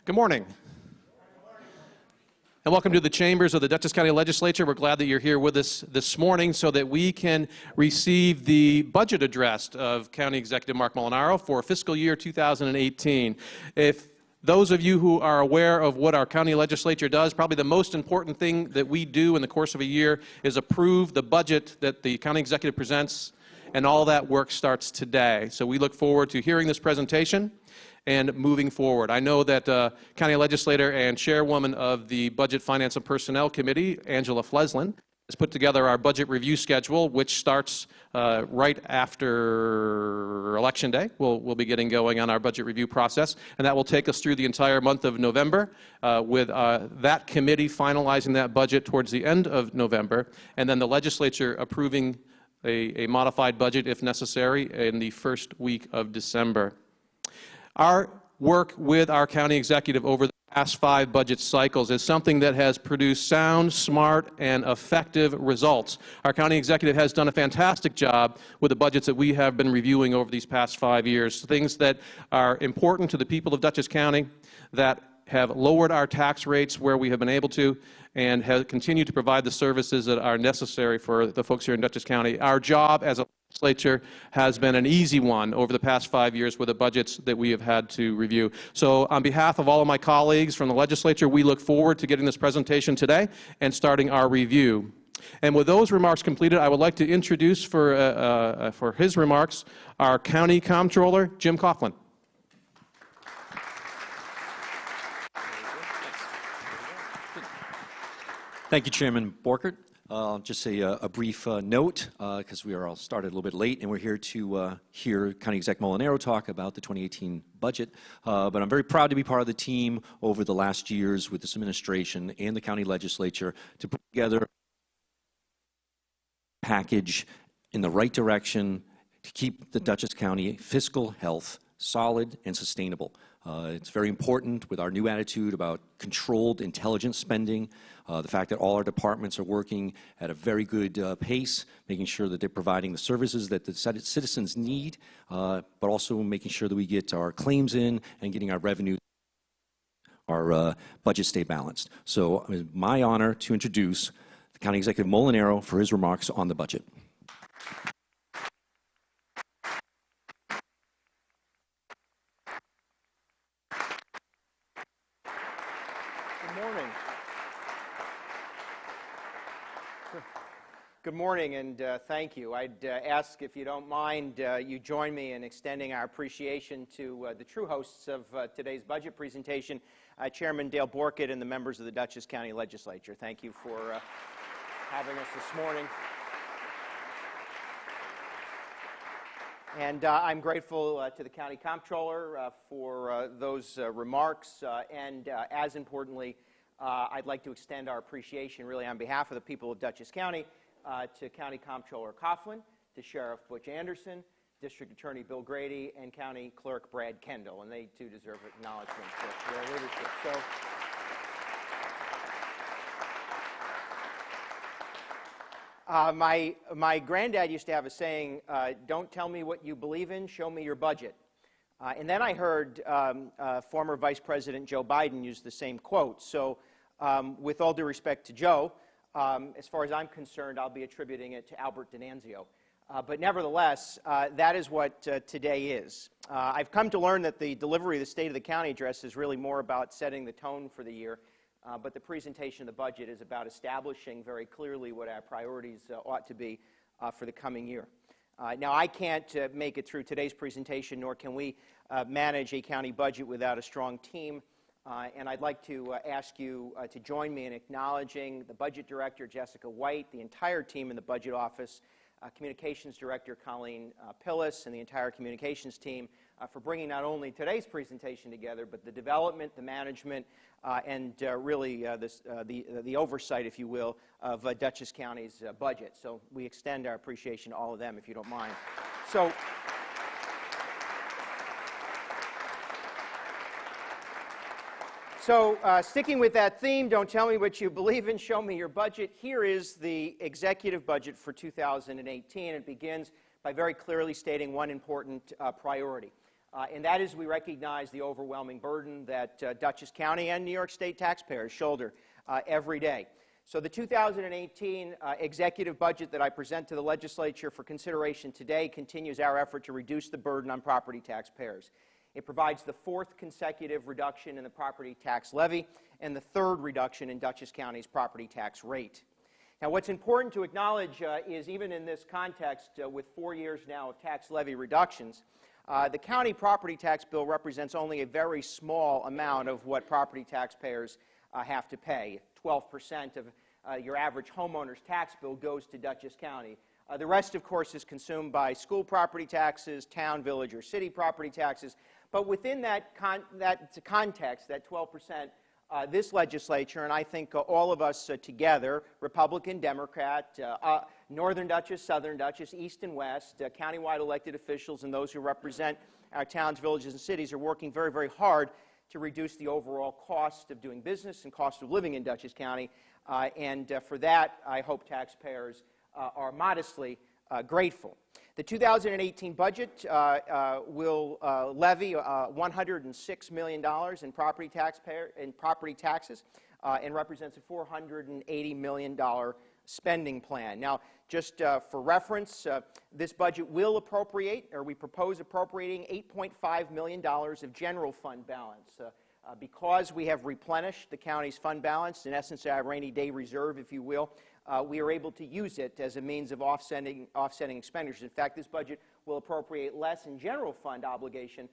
Good morning. And welcome to the chambers of the Dutchess County Legislature. We're glad that you're here with us this morning so that we can receive the budget address of County Executive Mark Molinaro for fiscal year 2018. If those of you who are aware of what our county legislature does, probably the most important thing that we do in the course of a year is approve the budget that the county executive presents, and all that work starts today. So we look forward to hearing this presentation and moving forward. I know that County Legislator and Chairwoman of the Budget, Finance, and Personnel Committee, Angela Fleslin, has put together our budget review schedule, which starts right after Election Day. We'll be getting going on our budget review process, and that will take us through the entire month of November, with that committee finalizing that budget towards the end of November, and then the legislature approving a modified budget, if necessary, in the first week of December. Our work with our county executive over the past 5 budget cycles is something that has produced sound, smart, and effective results. Our county executive has done a fantastic job with the budgets that we have been reviewing over these past 5 years, things that are important to the people of Dutchess County, that have lowered our tax rates where we have been able to, and have continued to provide the services that are necessary for the folks here in Dutchess County. Our job as a legislature has been an easy one over the past 5 years with the budgets that we have had to review. So on behalf of all of my colleagues from the legislature, we look forward to getting this presentation today and starting our review. And with those remarks completed, I would like to introduce for his remarks our County Comptroller, Jim Coughlin. Thank you, Chairman Borkert. Just a brief note, because we are all started a little bit late, and we're here to hear County Exec Molinaro talk about the 2018 budget. But I'm very proud to be part of the team over the last years with this administration and the county legislature to put together a package in the right direction to keep the Dutchess County fiscal health solid and sustainable. It's very important with our new attitude about controlled, intelligent spending, the fact that all our departments are working at a very good pace, making sure that they're providing the services that the citizens need, but also making sure that we get our claims in and getting our revenue, our budget stay balanced. So it's my honor to introduce the County Executive Molinaro for his remarks on the budget. Good morning, and thank you. I'd ask, if you don't mind, you join me in extending our appreciation to the true hosts of today's budget presentation, Chairman Dale Borkett and the members of the Dutchess County Legislature. Thank you for having us this morning. And I'm grateful to the County Comptroller for those remarks, and as importantly, I'd like to extend our appreciation really on behalf of the people of Dutchess County to County Comptroller Coughlin, to Sheriff Butch Anderson, District Attorney Bill Grady, and County Clerk Brad Kendall, and they too deserve acknowledgement for their leadership. So, my granddad used to have a saying, don't tell me what you believe in, show me your budget. And then I heard former Vice President Joe Biden use the same quote. So with all due respect to Joe, as far as I'm concerned, I'll be attributing it to Albert D'Annunzio. But nevertheless, that is what today is. I've come to learn that the delivery of the State of the County address is really more about setting the tone for the year, but the presentation of the budget is about establishing very clearly what our priorities ought to be for the coming year. Now, I can't make it through today's presentation, nor can we manage a county budget without a strong team. And I'd like to ask you to join me in acknowledging the Budget Director, Jessica White, the entire team in the Budget Office, Communications Director, Colleen Pillis, and the entire Communications team for bringing not only today's presentation together, but the development, the management, and really the oversight, if you will, of Dutchess County's budget. So we extend our appreciation to all of them, if you don't mind. So sticking with that theme, don't tell me what you believe in, show me your budget. Here is the executive budget for 2018. It begins by very clearly stating one important priority. And that is we recognize the overwhelming burden that Dutchess County and New York State taxpayers shoulder every day. So the 2018 executive budget that I present to the legislature for consideration today continues our effort to reduce the burden on property taxpayers. It provides the fourth consecutive reduction in the property tax levy and the third reduction in Dutchess County's property tax rate. Now, what's important to acknowledge is even in this context, with 4 years now of tax levy reductions, the county property tax bill represents only a very small amount of what property taxpayers have to pay. 12% of your average homeowner's tax bill goes to Dutchess County. The rest, of course, is consumed by school property taxes, town, village, or city property taxes. But within that context, that 12%, this legislature, and I think all of us together, Republican, Democrat, Northern Dutchess, Southern Dutchess, East and West, countywide elected officials, and those who represent our towns, villages, and cities are working very, very hard to reduce the overall cost of doing business and cost of living in Dutchess County. And for that, I hope taxpayers are modestly grateful. The 2018 budget will levy $106 million in property taxes and represents a $480 million spending plan. Now, just for reference, this budget will appropriate, or we propose appropriating, $8.5 million of general fund balance. Because we have replenished the county's fund balance, in essence our rainy day reserve, if you will, we are able to use it as a means of offsetting expenditures. In fact, this budget will appropriate less in general fund obligation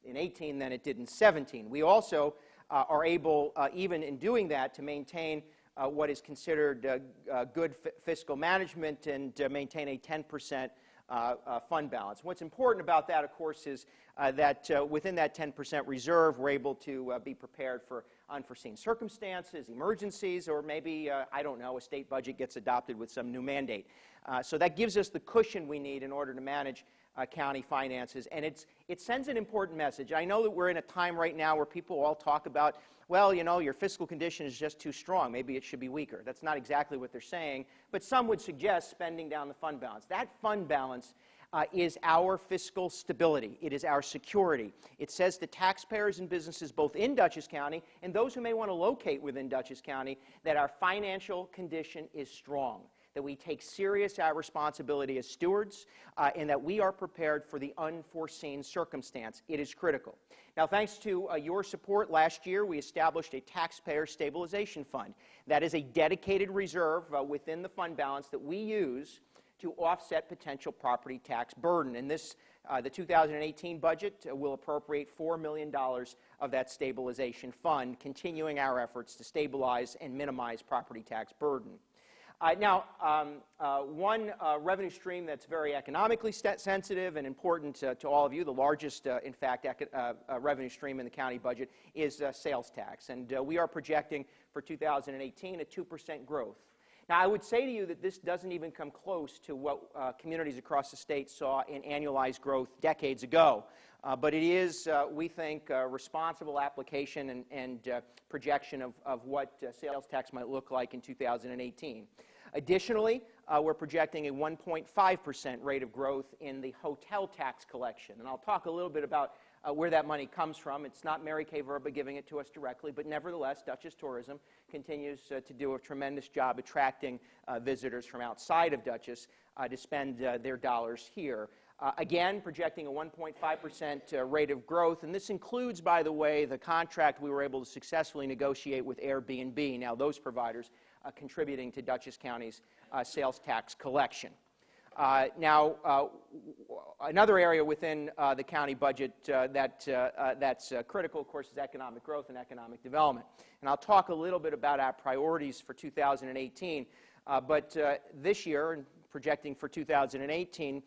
in 18 than it did in 17. We also are able, even in doing that, to maintain what is considered good fiscal management and maintain a 10% fund balance. What's important about that, of course, is that within that 10% reserve, we're able to be prepared for unforeseen circumstances, emergencies, or maybe, I don't know, a state budget gets adopted with some new mandate. So that gives us the cushion we need in order to manage county finances, and it sends an important message. I know that we're in a time right now where people all talk about, well, you know, your fiscal condition is just too strong. Maybe it should be weaker. That's not exactly what they're saying, but some would suggest spending down the fund balance. That fund balance is our fiscal stability. It is our security. It says to taxpayers and businesses both in Dutchess County and those who may want to locate within Dutchess County that our financial condition is strong, that we take serious our responsibility as stewards, and that we are prepared for the unforeseen circumstance. It is critical. Now, thanks to your support, last year we established a taxpayer stabilization fund. That is a dedicated reserve within the fund balance that we use to offset potential property tax burden. And this, the 2018 budget will appropriate $4 million of that stabilization fund, continuing our efforts to stabilize and minimize property tax burden. One revenue stream that's very economically sensitive and important to all of you, the largest, in fact, revenue stream in the county budget, is sales tax. And we are projecting for 2018 a 2% growth. Now, I would say to you that this doesn't even come close to what communities across the state saw in annualized growth decades ago. But it is, we think, a responsible application and projection of what sales tax might look like in 2018. Additionally, we're projecting a 1.5% rate of growth in the hotel tax collection. And I'll talk a little bit about where that money comes from. It's not Mary Kay Verba giving it to us directly, but nevertheless, Dutchess Tourism continues to do a tremendous job attracting visitors from outside of Dutchess to spend their dollars here. Again, projecting a 1.5% rate of growth, and this includes, by the way, the contract we were able to successfully negotiate with Airbnb, now those providers contributing to Dutchess County's sales tax collection. Another area within the county budget that's critical, of course, is economic growth and economic development. And I'll talk a little bit about our priorities for 2018, but this year, and projecting for 2018,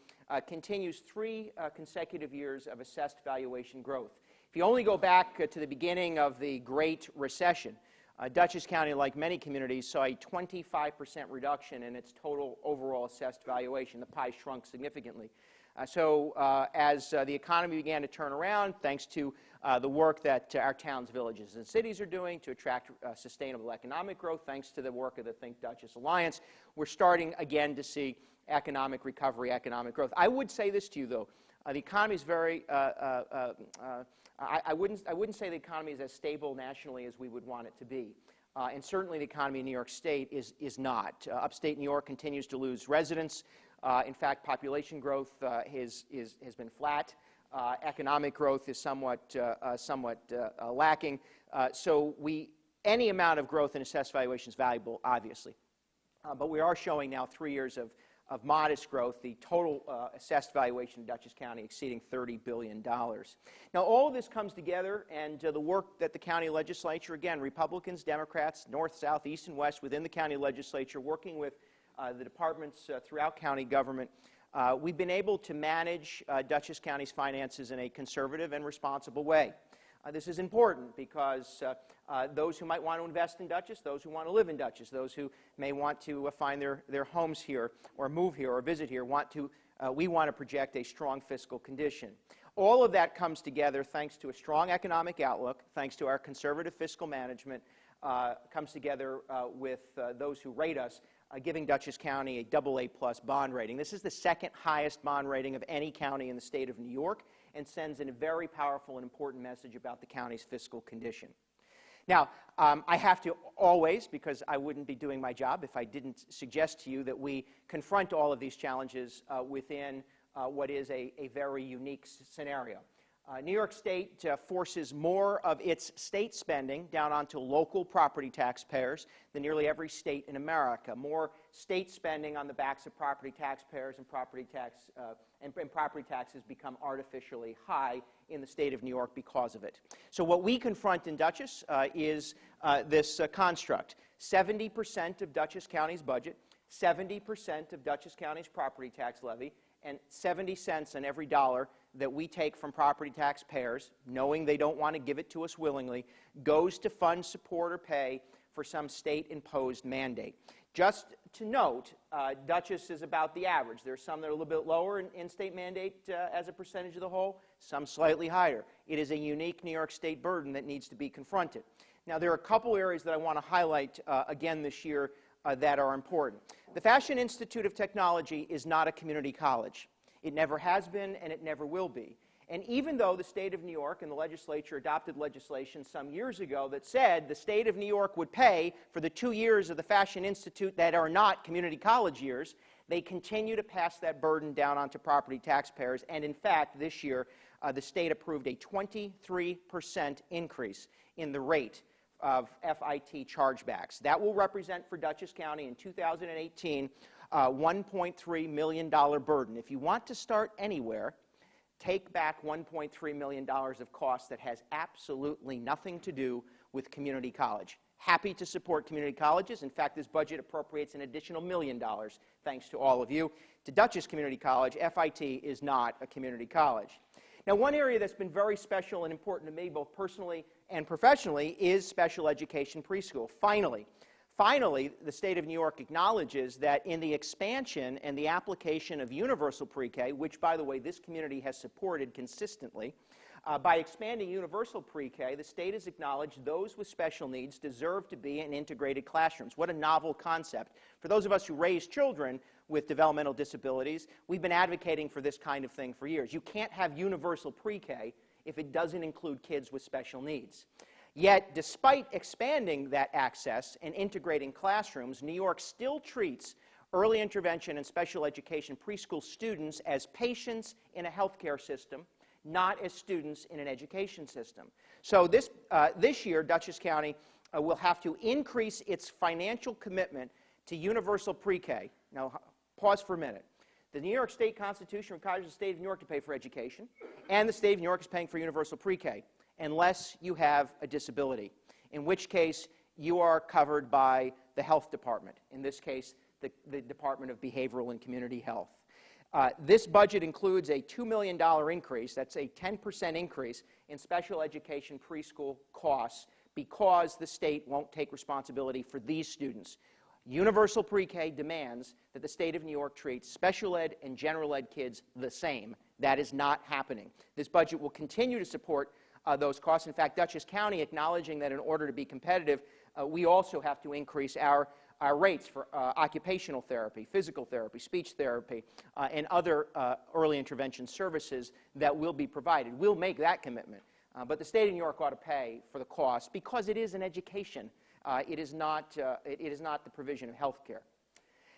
continues 3 consecutive years of assessed valuation growth. If you only go back to the beginning of the Great Recession, Dutchess County, like many communities, saw a 25% reduction in its total overall assessed valuation. The pie shrunk significantly. As the economy began to turn around, thanks to the work that our towns, villages, and cities are doing to attract sustainable economic growth, thanks to the work of the Think Dutchess Alliance, we're starting again to see economic recovery, economic growth. I would say this to you, though. The economy is very, I wouldn't say the economy is as stable nationally as we would want it to be. And certainly the economy in New York State is not. Upstate New York continues to lose residents. In fact, population growth has been flat. Economic growth is somewhat lacking. So any amount of growth in assessed valuation is valuable, obviously. But we are showing now 3 years of modest growth, the total assessed valuation in Dutchess County exceeding $30 billion. Now, all of this comes together, and the work that the county legislature, again, Republicans, Democrats, North, South, East, and West within the county legislature, working with the departments throughout county government, we've been able to manage Dutchess County's finances in a conservative and responsible way. This is important because those who might want to invest in Dutchess, those who want to live in Dutchess, those who may want to find their homes here or move here or visit here, we want to project a strong fiscal condition. All of that comes together thanks to a strong economic outlook, thanks to our conservative fiscal management, comes together with those who rate us, giving Dutchess County a AA+ bond rating. This is the second highest bond rating of any county in the state of New York, and sends in a very powerful and important message about the county's fiscal condition. Now, I have to always, because I wouldn't be doing my job if I didn't suggest to you that we confront all of these challenges within what is a very unique scenario. New York State forces more of its state spending down onto local property taxpayers than nearly every state in America. More state spending on the backs of property taxpayers, and property taxes become artificially high in the state of New York because of it. So what we confront in Dutchess is this construct. 70% of Dutchess County's budget, 70% of Dutchess County's property tax levy, and 70 cents on every dollar that we take from property taxpayers, knowing they don't want to give it to us willingly, goes to fund, support, or pay for some state-imposed mandate. Just to note, Dutchess is about the average. There are some that are a little bit lower in state mandate as a percentage of the whole, some slightly higher. It is a unique New York State burden that needs to be confronted. Now, there are a couple areas that I want to highlight again this year that are important. The Fashion Institute of Technology is not a community college. It never has been, and it never will be. And even though the state of New York and the legislature adopted legislation some years ago that said the state of New York would pay for the 2 years of the Fashion Institute that are not community college years, they continue to pass that burden down onto property taxpayers. And in fact, this year, the state approved a 23% increase in the rate of FIT chargebacks. That will represent for Dutchess County in 2018 $1.3 million burden. If you want to start anywhere, take back $1.3 million of costs that has absolutely nothing to do with community college. Happy to support community colleges. In fact, this budget appropriates an additional $1 million, thanks to all of you. To Dutchess Community College, FIT is not a community college. Now, one area that's been very special and important to me, both personally and professionally, is special education preschool. Finally, the state of New York acknowledges that in the expansion and the application of universal pre-K, which, by the way, this community has supported consistently, by expanding universal pre-K, the state has acknowledged those with special needs deserve to be in integrated classrooms. What a novel concept. For those of us who raise children with developmental disabilities, we've been advocating for this kind of thing for years. You can't have universal pre-K if it doesn't include kids with special needs. Yet, despite expanding that access and integrating classrooms, New York still treats early intervention and special education preschool students as patients in a healthcare system, not as students in an education system. So this year, Dutchess County will have to increase its financial commitment to universal pre-K. Now, pause for a minute. The New York State Constitution requires the state of New York to pay for education, and the state of New York is paying for universal pre-K, unless you have a disability, in which case you are covered by the health department, in this case, the Department of Behavioral and Community Health. This budget includes a $2 million increase, that's a 10% increase in special education preschool costs because the state won't take responsibility for these students. Universal pre-K demands that the state of New York treats special ed and general ed kids the same. That is not happening. This budget will continue to support those costs. In fact, Dutchess County acknowledging that in order to be competitive, we also have to increase our our rates for occupational therapy, physical therapy, speech therapy, and other early intervention services that will be provided. We'll make that commitment. But the state of New York ought to pay for the cost because it is an education. It is not the provision of health care.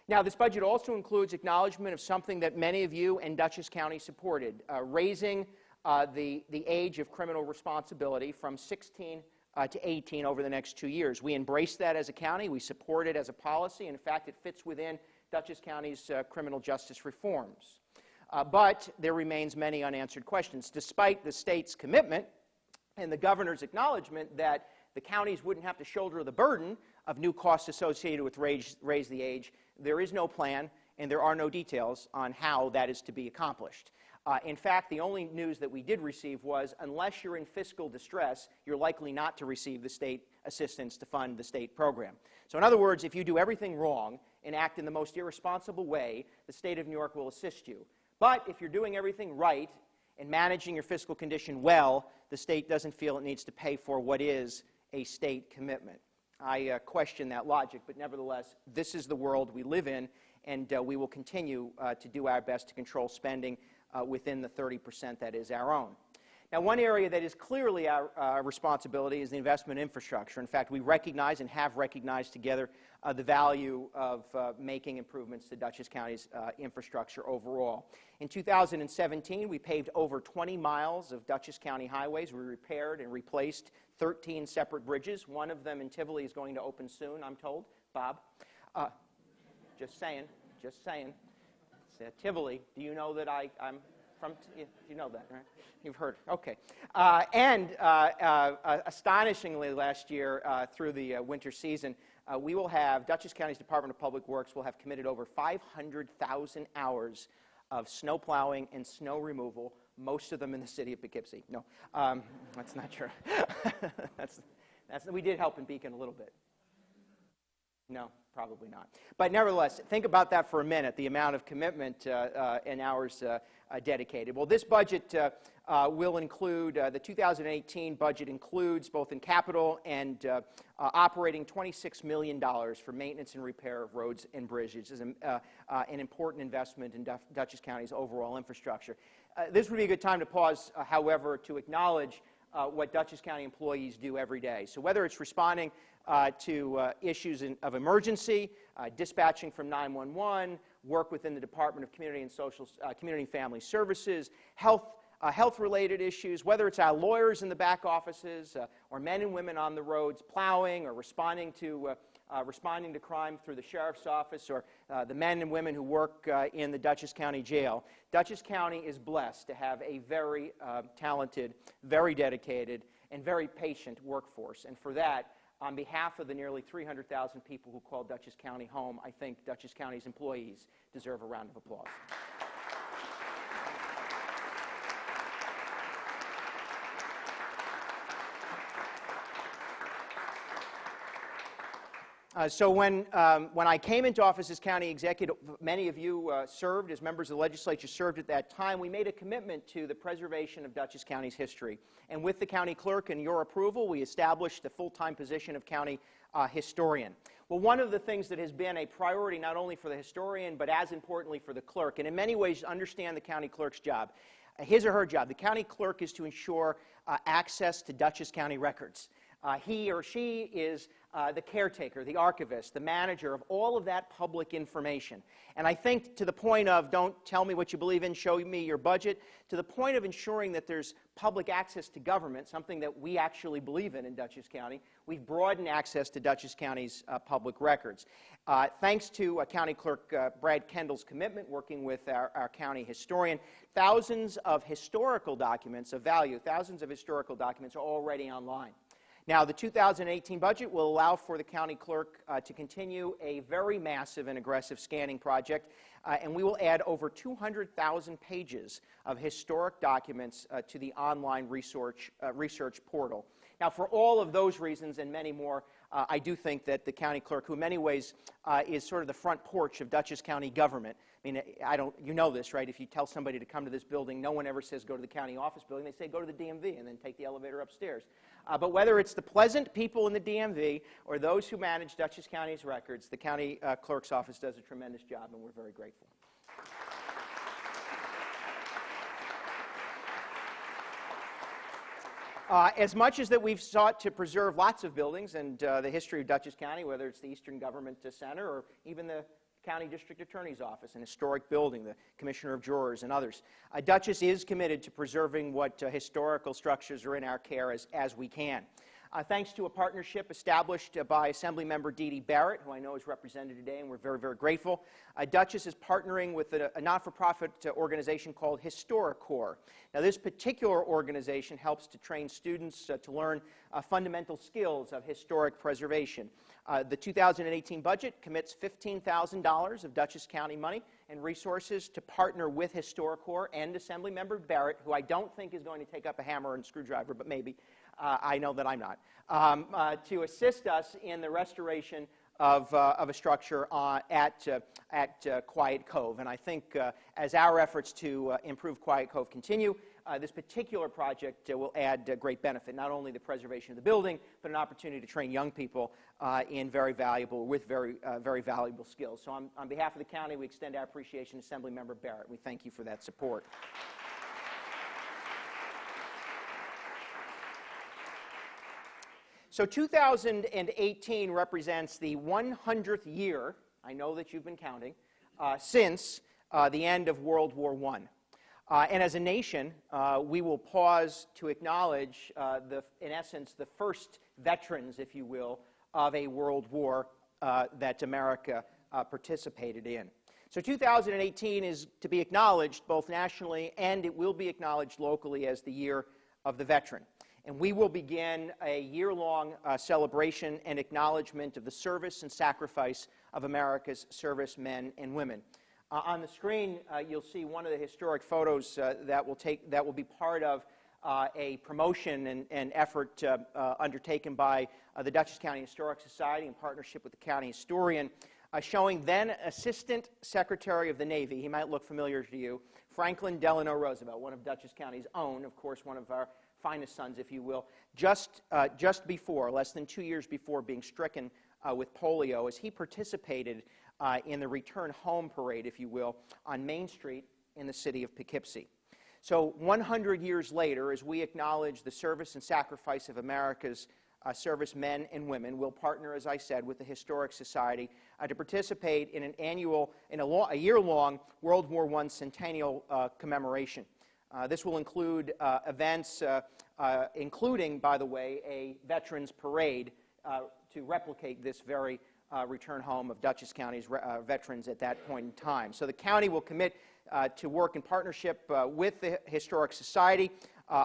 Now, this budget also includes acknowledgement of something that many of you and Dutchess County supported, raising the age of criminal responsibility from 16 to 18 over the next 2 years. We embrace that as a county. We support it as a policy. In fact, it fits within Dutchess County's criminal justice reforms. But there remains many unanswered questions. Despite the state's commitment and the governor's acknowledgement that the counties wouldn't have to shoulder the burden of new costs associated with raise the age, there is no plan and there are no details on how that is to be accomplished. In fact, the only news that we did receive was unless you're in fiscal distress, you're likely not to receive the state assistance to fund the state program. So in other words, if you do everything wrong and act in the most irresponsible way, the state of New York will assist you. But if you're doing everything right and managing your fiscal condition well, the state doesn't feel it needs to pay for what is a state commitment. I question that logic, but nevertheless, this is the world we live in, and we will continue to do our best to control spending within the 30% that is our own. Now, one area that is clearly our responsibility is the investment in infrastructure. In fact, we recognize and have recognized together the value of making improvements to Dutchess County's infrastructure overall. In 2017, we paved over 20 miles of Dutchess County highways. We repaired and replaced 13 separate bridges. One of them in Tivoli is going to open soon, I'm told. Bob? Just saying, just saying. It's Tivoli. Do you know that I'm from? You know that, right? You've heard. Okay. Astonishingly, last year through the winter season, we will have Dutchess County's Department of Public Works will have committed over 500,000 hours of snow plowing and snow removal, most of them in the city of Poughkeepsie. No, that's not true. We did help in Beacon a little bit. No, probably not. But nevertheless, think about that for a minute, the amount of commitment and hours dedicated. Well, this budget will include, the 2018 budget includes, both in capital and operating, $26 million for maintenance and repair of roads and bridges. This is an important investment in Dutchess County's overall infrastructure. This would be a good time to pause, however, to acknowledge what Dutchess County employees do every day. So whether it's responding to issues of emergency, dispatching from 911, work within the Department of Community and Family Services, health-related issues, whether it's our lawyers in the back offices or men and women on the roads plowing or responding to crime through the sheriff's office, or the men and women who work in the Dutchess County Jail. Dutchess County is blessed to have a very talented, very dedicated, and very patient workforce. And for that, on behalf of the nearly 300,000 people who call Dutchess County home, I think Dutchess County's employees deserve a round of applause. So when I came into office as county executive, many of you served as members of the legislature, served at that time. We made a commitment to the preservation of Dutchess County's history. And with the county clerk and your approval, we established the full-time position of county historian. Well, one of the things that has been a priority not only for the historian, but as importantly for the clerk, and in many ways understand the county clerk's job, his or her job. The county clerk is to ensure access to Dutchess County records. He or she is the caretaker, the archivist, the manager of all of that public information. And I think to the point of don't tell me what you believe in, show me your budget, to the point of ensuring that there's public access to government, something that we actually believe in Dutchess County, we've broadened access to Dutchess County's public records. Thanks to County Clerk Brad Kendall's commitment, working with our county historian, thousands of historical documents of value, thousands of historical documents are already online. Now, the 2018 budget will allow for the county clerk to continue a very massive and aggressive scanning project, and we will add over 200,000 pages of historic documents to the online research portal. Now, for all of those reasons and many more, I do think that the county clerk, who in many ways is sort of the front porch of Dutchess County government. I mean, you know this, right? If you tell somebody to come to this building, no one ever says go to the county office building. They say go to the DMV and then take the elevator upstairs. But whether it's the pleasant people in the DMV or those who manage Dutchess County's records, the county clerk's office does a tremendous job, and we're very grateful. As much as that we've sought to preserve lots of buildings and the history of Dutchess County, whether it's the Eastern Government Center or even the County District Attorney's Office, an historic building, the Commissioner of Jurors, and others, Dutchess is committed to preserving what historical structures are in our care as we can. Thanks to a partnership established by Assemblymember Dee Dee Barrett, who I know is represented today, and we're very, very grateful, Dutchess is partnering with a not-for-profit organization called HistoriCorps. Now, this particular organization helps to train students to learn fundamental skills of historic preservation. The 2018 budget commits $15,000 of Dutchess County money and resources to partner with HistoriCorps and Assemblymember Barrett, who I don't think is going to take up a hammer and screwdriver, but maybe. I know that I'm not, to assist us in the restoration of a structure at Quiet Cove. And I think as our efforts to improve Quiet Cove continue, this particular project will add great benefit, not only the preservation of the building, but an opportunity to train young people with very valuable skills. So on behalf of the county, we extend our appreciation to Assemblymember Barrett. We thank you for that support. So 2018 represents the 100th year, I know that you've been counting, since the end of World War I. And as a nation, we will pause to acknowledge, in essence, the first veterans, if you will, of a world war that America participated in. So 2018 is to be acknowledged both nationally, and it will be acknowledged locally as the year of the veteran. And we will begin a year-long celebration and acknowledgement of the service and sacrifice of America's servicemen and women. On the screen, you'll see one of the historic photos that will be part of a promotion and effort undertaken by the Dutchess County Historic Society in partnership with the county historian, showing then Assistant Secretary of the Navy, he might look familiar to you, Franklin Delano Roosevelt, one of Dutchess County's own, of course, one of our finest sons, if you will, just before, less than 2 years before being stricken with polio, as he participated in the return home parade, if you will, on Main Street in the city of Poughkeepsie. So 100 years later, as we acknowledge the service and sacrifice of America's servicemen and women, we'll partner, as I said, with the Historic Society to participate in a year-long World War I centennial commemoration. This will include events, including, by the way, a veterans parade to replicate this very return home of Dutchess County's veterans at that point in time. So the county will commit to work in partnership with the Historic Society,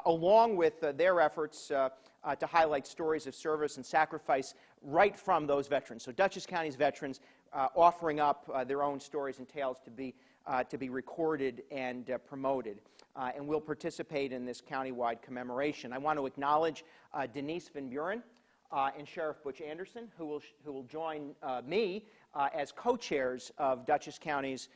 along with their efforts to highlight stories of service and sacrifice right from those veterans. So Dutchess County's veterans offering up their own stories and tales to be recorded and promoted. And we'll participate in this countywide commemoration. I want to acknowledge Denise Van Buren and Sheriff Butch Anderson, who will join me as co-chairs of Dutchess County's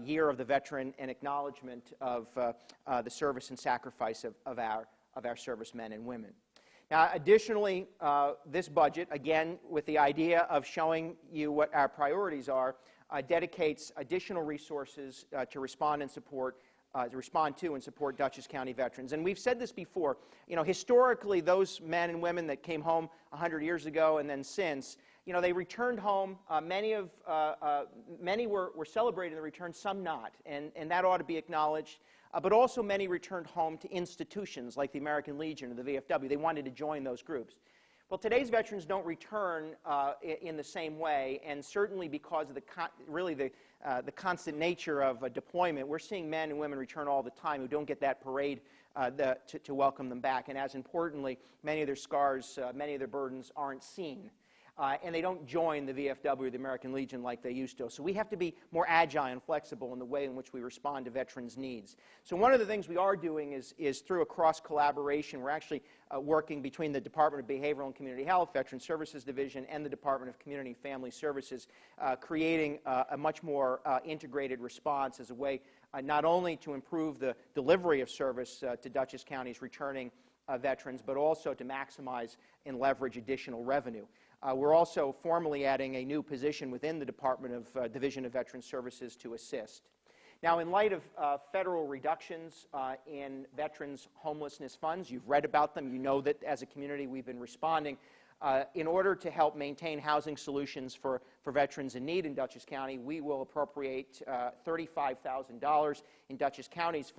Year of the Veteran and acknowledgement of the service and sacrifice of our servicemen and women. Now, additionally, this budget, again, with the idea of showing you what our priorities are, dedicates additional resources to respond to and support Dutchess County veterans. And we've said this before, you know, historically, those men and women that came home 100 years ago and then since, you know, they returned home. Many were celebrating the return, some not, and that ought to be acknowledged. But also many returned home to institutions like the American Legion or the VFW. They wanted to join those groups. Well, today's veterans don't return in the same way, and certainly because of the constant nature of deployment, we're seeing men and women return all the time who don't get that parade to welcome them back. And as importantly, many of their scars, many of their burdens aren't seen. And they don't join the VFW or the American Legion like they used to. So we have to be more agile and flexible in the way in which we respond to veterans' needs. So one of the things we are doing is through a cross-collaboration. We're actually working between the Department of Behavioral and Community Health, Veteran Services Division, and the Department of Community and Family Services, creating a much more integrated response as a way not only to improve the delivery of service to Dutchess County's returning veterans, but also to maximize and leverage additional revenue. We're also formally adding a new position within the Department of Division of Veterans Services to assist. Now, in light of federal reductions in veterans' homelessness funds, you've read about them, you know that as a community we've been responding. In order to help maintain housing solutions for veterans in need in Dutchess County, we will appropriate $35,000 in Dutchess County's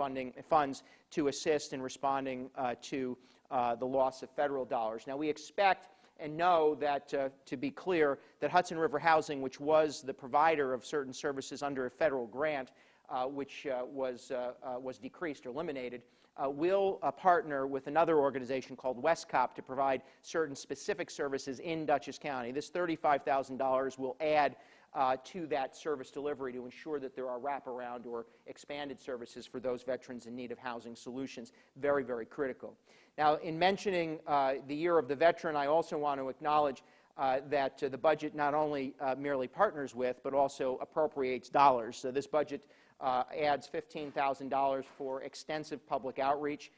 funds to assist in responding to the loss of federal dollars. Now, we expect and know that, to be clear, that Hudson River Housing, which was the provider of certain services under a federal grant, which was decreased or eliminated, will partner with another organization called Westcop to provide certain specific services in Dutchess County. This $35,000 will add to that service delivery to ensure that there are wraparound or expanded services for those veterans in need of housing solutions. Very, very critical. Now, in mentioning the Year of the Veteran, I also want to acknowledge that the budget not only merely partners with, but also appropriates dollars. So this budget adds $15,000 for extensive public outreach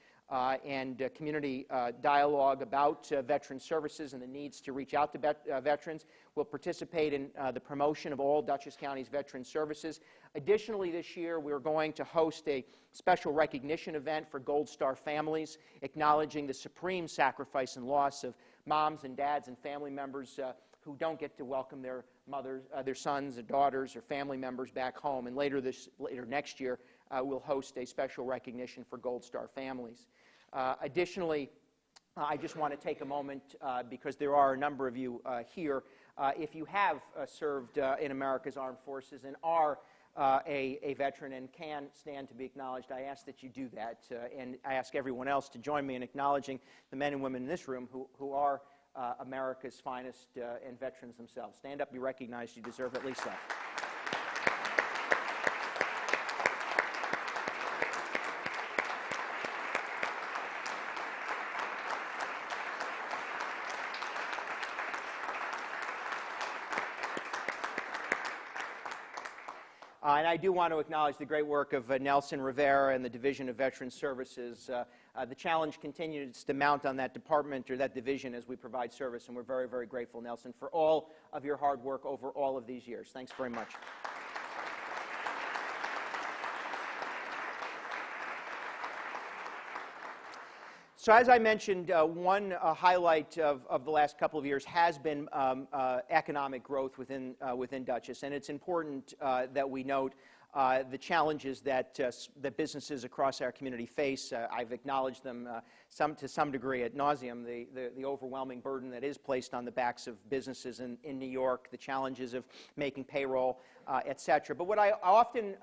and community dialogue about veteran services and the needs to reach out to veterans. We'll participate in the promotion of all Dutchess County's veteran services. Additionally, this year we're going to host a special recognition event for Gold Star families, acknowledging the supreme sacrifice and loss of moms and dads and family members who don't get to welcome their mothers, their sons or daughters or family members back home. And later next year, we'll host a special recognition for Gold Star families. Additionally, I just want to take a moment, because there are a number of you here, if you have served in America's Armed Forces and are a veteran and can stand to be acknowledged, I ask that you do that. And I ask everyone else to join me in acknowledging the men and women in this room who are America's finest and veterans themselves. Stand up, be recognized. You deserve at least that. And I do want to acknowledge the great work of Nelson Rivera and the Division of Veterans Services. The challenge continues to mount on that department or that division as we provide service, and we're very, very grateful, Nelson, for all of your hard work over all of these years. Thanks very much. So as I mentioned, one highlight of the last couple of years has been economic growth within Dutchess, and it's important that we note the challenges that businesses across our community face. I've acknowledged them to some degree ad nauseum, the overwhelming burden that is placed on the backs of businesses in New York, the challenges of making payroll, et cetera. But what I often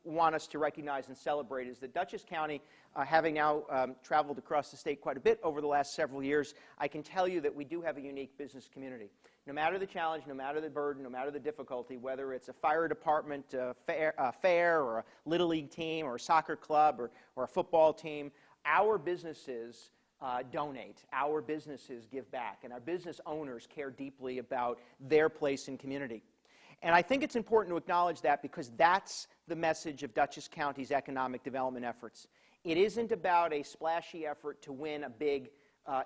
want us to recognize and celebrate is that Dutchess County, having now traveled across the state quite a bit over the last several years, I can tell you that we do have a unique business community. No matter the challenge, no matter the burden, no matter the difficulty, whether it's a fire department fair or a Little League team or a soccer club or a football team, our businesses donate, our businesses give back, and our business owners care deeply about their place in community. And I think it's important to acknowledge that because that's the message of Dutchess County's economic development efforts. It isn't about a splashy effort to win a big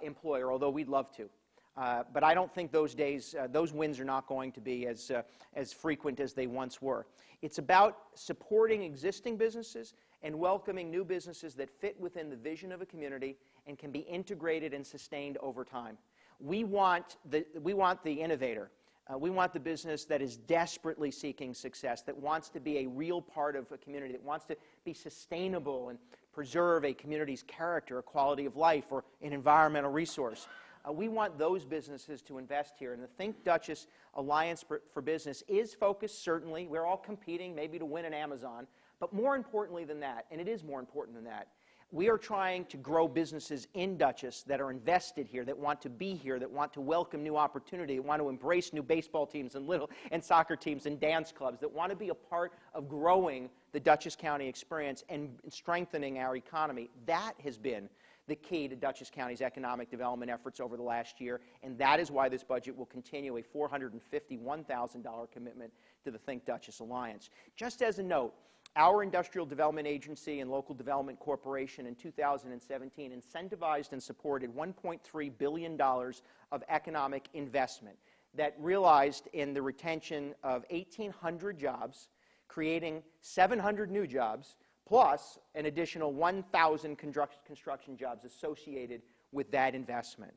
employer, although we'd love to. But I don't think those days, those wins are not going to be as frequent as they once were. It's about supporting existing businesses and welcoming new businesses that fit within the vision of a community and can be integrated and sustained over time. We want the innovator. We want the business that is desperately seeking success, that wants to be a real part of a community, that wants to be sustainable and preserve a community's character, a quality of life, or an environmental resource. We want those businesses to invest here. And the Think Dutchess Alliance for Business is focused, certainly. We're all competing maybe to win an Amazon. But more importantly than that, and it is more important than that, we are trying to grow businesses in Dutchess that are invested here, that want to be here, that want to welcome new opportunity, that want to embrace new baseball teams and soccer teams and dance clubs, that want to be a part of growing the Dutchess County experience and strengthening our economy. That has been the key to Dutchess County's economic development efforts over the last year, and that is why this budget will continue a $451,000 commitment to the Think Dutchess Alliance. Just as a note, Our Industrial Development Agency and Local Development Corporation in 2017 incentivized and supported $1.3 billion of economic investment that realized in the retention of 1,800 jobs, creating 700 new jobs, plus an additional 1,000 construction jobs associated with that investment.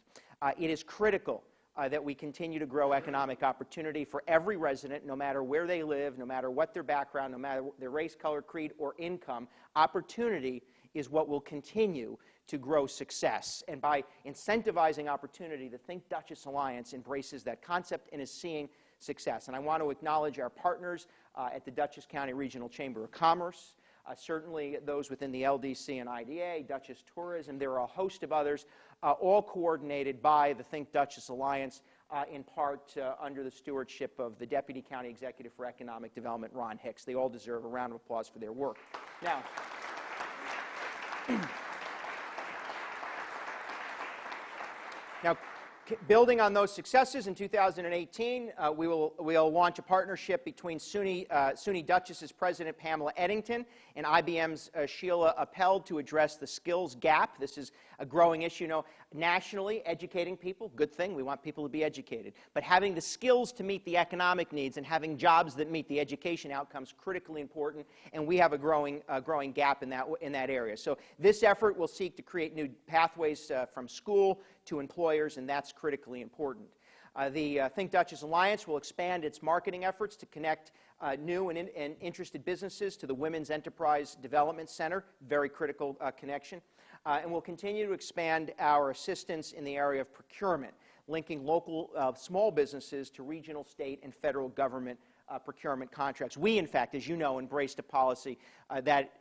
It is critical that we continue to grow economic opportunity for every resident, no matter where they live, no matter what their background, no matter their race, color, creed, or income. Opportunity is what will continue to grow success. And by incentivizing opportunity, the Think Dutchess Alliance embraces that concept and is seeing success. And I want to acknowledge our partners at the Dutchess County Regional Chamber of Commerce, certainly those within the LDC and IDA, Dutchess Tourism. There are a host of others, all coordinated by the Think Dutchess Alliance, in part under the stewardship of the Deputy County Executive for Economic Development, Ron Hicks. They all deserve a round of applause for their work. Now, building on those successes, in 2018, we'll launch a partnership between SUNY Dutchess's President Pamela Eddington and IBM's Sheila Appel to address the skills gap. This is a growing issue. You know, nationally, educating people, good thing. We want people to be educated. But having the skills to meet the economic needs and having jobs that meet the education outcomes critically important. And we have a growing gap in that area. So this effort will seek to create new pathways from school to employers, and that's critically important. The Think Dutchess Alliance will expand its marketing efforts to connect new and interested businesses to the Women's Enterprise Development Center, very critical connection. And we'll continue to expand our assistance in the area of procurement, linking local small businesses to regional, state, and federal government procurement contracts. We, in fact, as you know, embraced a policy that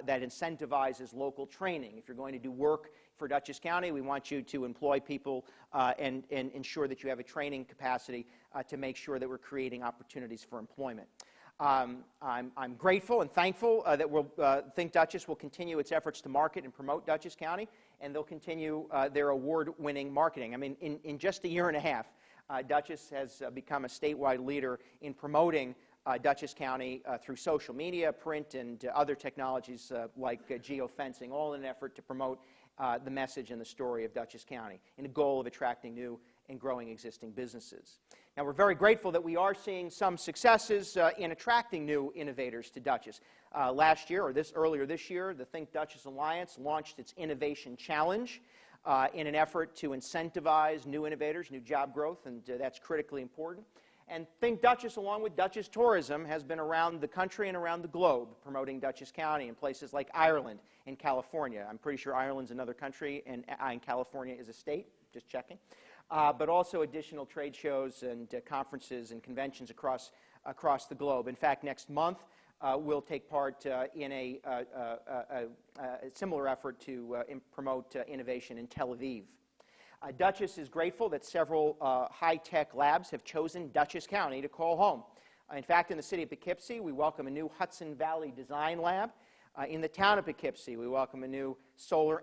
incentivizes local training. If you're going to do work for Dutchess County, we want you to employ people and ensure that you have a training capacity to make sure that we're creating opportunities for employment. I'm grateful and thankful that Think Dutchess will continue its efforts to market and promote Dutchess County, and they'll continue their award-winning marketing. I mean, in just a year and a half, Dutchess has become a statewide leader in promoting Dutchess County through social media, print, and other technologies like geofencing, all in an effort to promote the message and the story of Dutchess County in a goal of attracting new and growing existing businesses. Now, we're very grateful that we are seeing some successes in attracting new innovators to Dutchess. Last year, or earlier this year, the Think Dutchess Alliance launched its Innovation Challenge in an effort to incentivize new innovators, new job growth, and that's critically important. And Think Dutchess, along with Dutchess Tourism, has been around the country and around the globe promoting Dutchess County in places like Ireland and California. I'm pretty sure Ireland's another country and California is a state, just checking. But also additional trade shows and conferences and conventions across the globe. In fact, next month, we'll take part in a similar effort to promote innovation in Tel Aviv. Dutchess is grateful that several high-tech labs have chosen Dutchess County to call home. In fact, in the city of Poughkeepsie, we welcome a new Hudson Valley Design Lab. In the town of Poughkeepsie, we welcome a new solar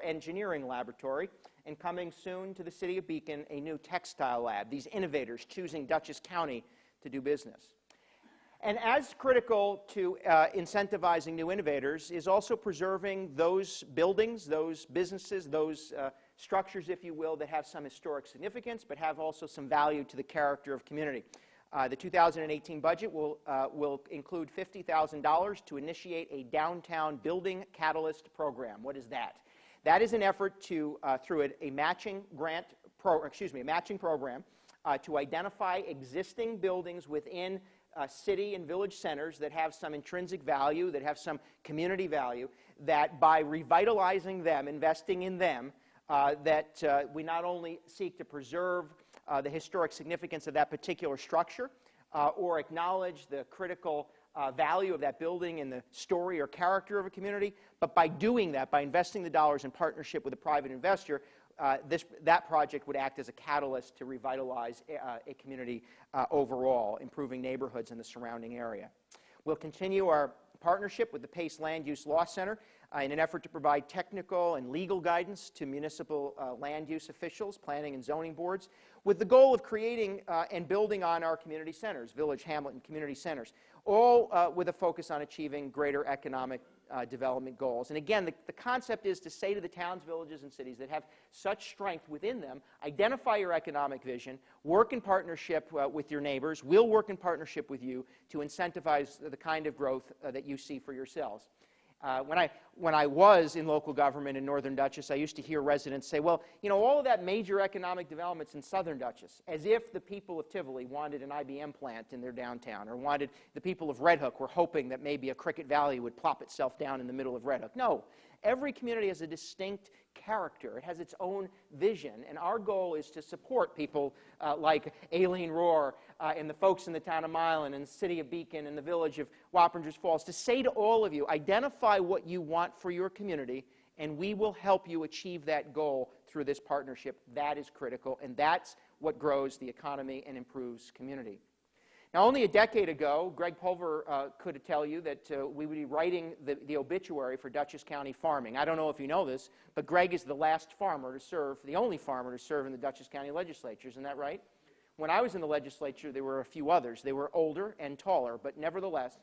engineering laboratory. And coming soon to the city of Beacon, a new textile lab. These innovators choosing Dutchess County to do business. And as critical to incentivizing new innovators is also preserving those buildings, those businesses, those structures, if you will, that have some historic significance, but have also some value to the character of community. The 2018 budget will include $50,000 to initiate a downtown building catalyst program. What is that? That is an effort to, through a matching program, to identify existing buildings within city and village centers that have some intrinsic value, that have some community value, that by revitalizing them, investing in them, we not only seek to preserve the historic significance of that particular structure or acknowledge the critical value of that building in the story or character of a community, but by doing that, by investing the dollars in partnership with a private investor, that project would act as a catalyst to revitalize a community overall, improving neighborhoods in the surrounding area. We'll continue our partnership with the Pace Land Use Law Center in an effort to provide technical and legal guidance to municipal land use officials, planning and zoning boards, with the goal of creating and building on our community centers, village, hamlet, and community centers, all with a focus on achieving greater economic development goals. And again, the concept is to say to the towns, villages, and cities that have such strength within them, identify your economic vision, work in partnership with your neighbors, we'll work in partnership with you to incentivize the kind of growth that you see for yourselves. When I was in local government in Northern Dutchess, I used to hear residents say, well, you know, all of that major economic development's in Southern Dutchess, as if the people of Tivoli wanted an IBM plant in their downtown, or wanted the people of Red Hook were hoping that maybe a Cricket Valley would plop itself down in the middle of Red Hook. No, every community has a distinct character. It has its own vision, and our goal is to support people like Aileen Rohr and the folks in the town of Milan and the city of Beacon and the village of Wappingers Falls, to say to all of you, identify what you want for your community, and we will help you achieve that goal through this partnership. That is critical, and that's what grows the economy and improves community. Now, only a decade ago, Greg Pulver could tell you that we would be writing the obituary for Dutchess County farming. I don't know if you know this, but Greg is the last farmer to serve, the only farmer to serve in the Dutchess County legislature. Isn't that right? When I was in the legislature, there were a few others. They were older and taller, but nevertheless,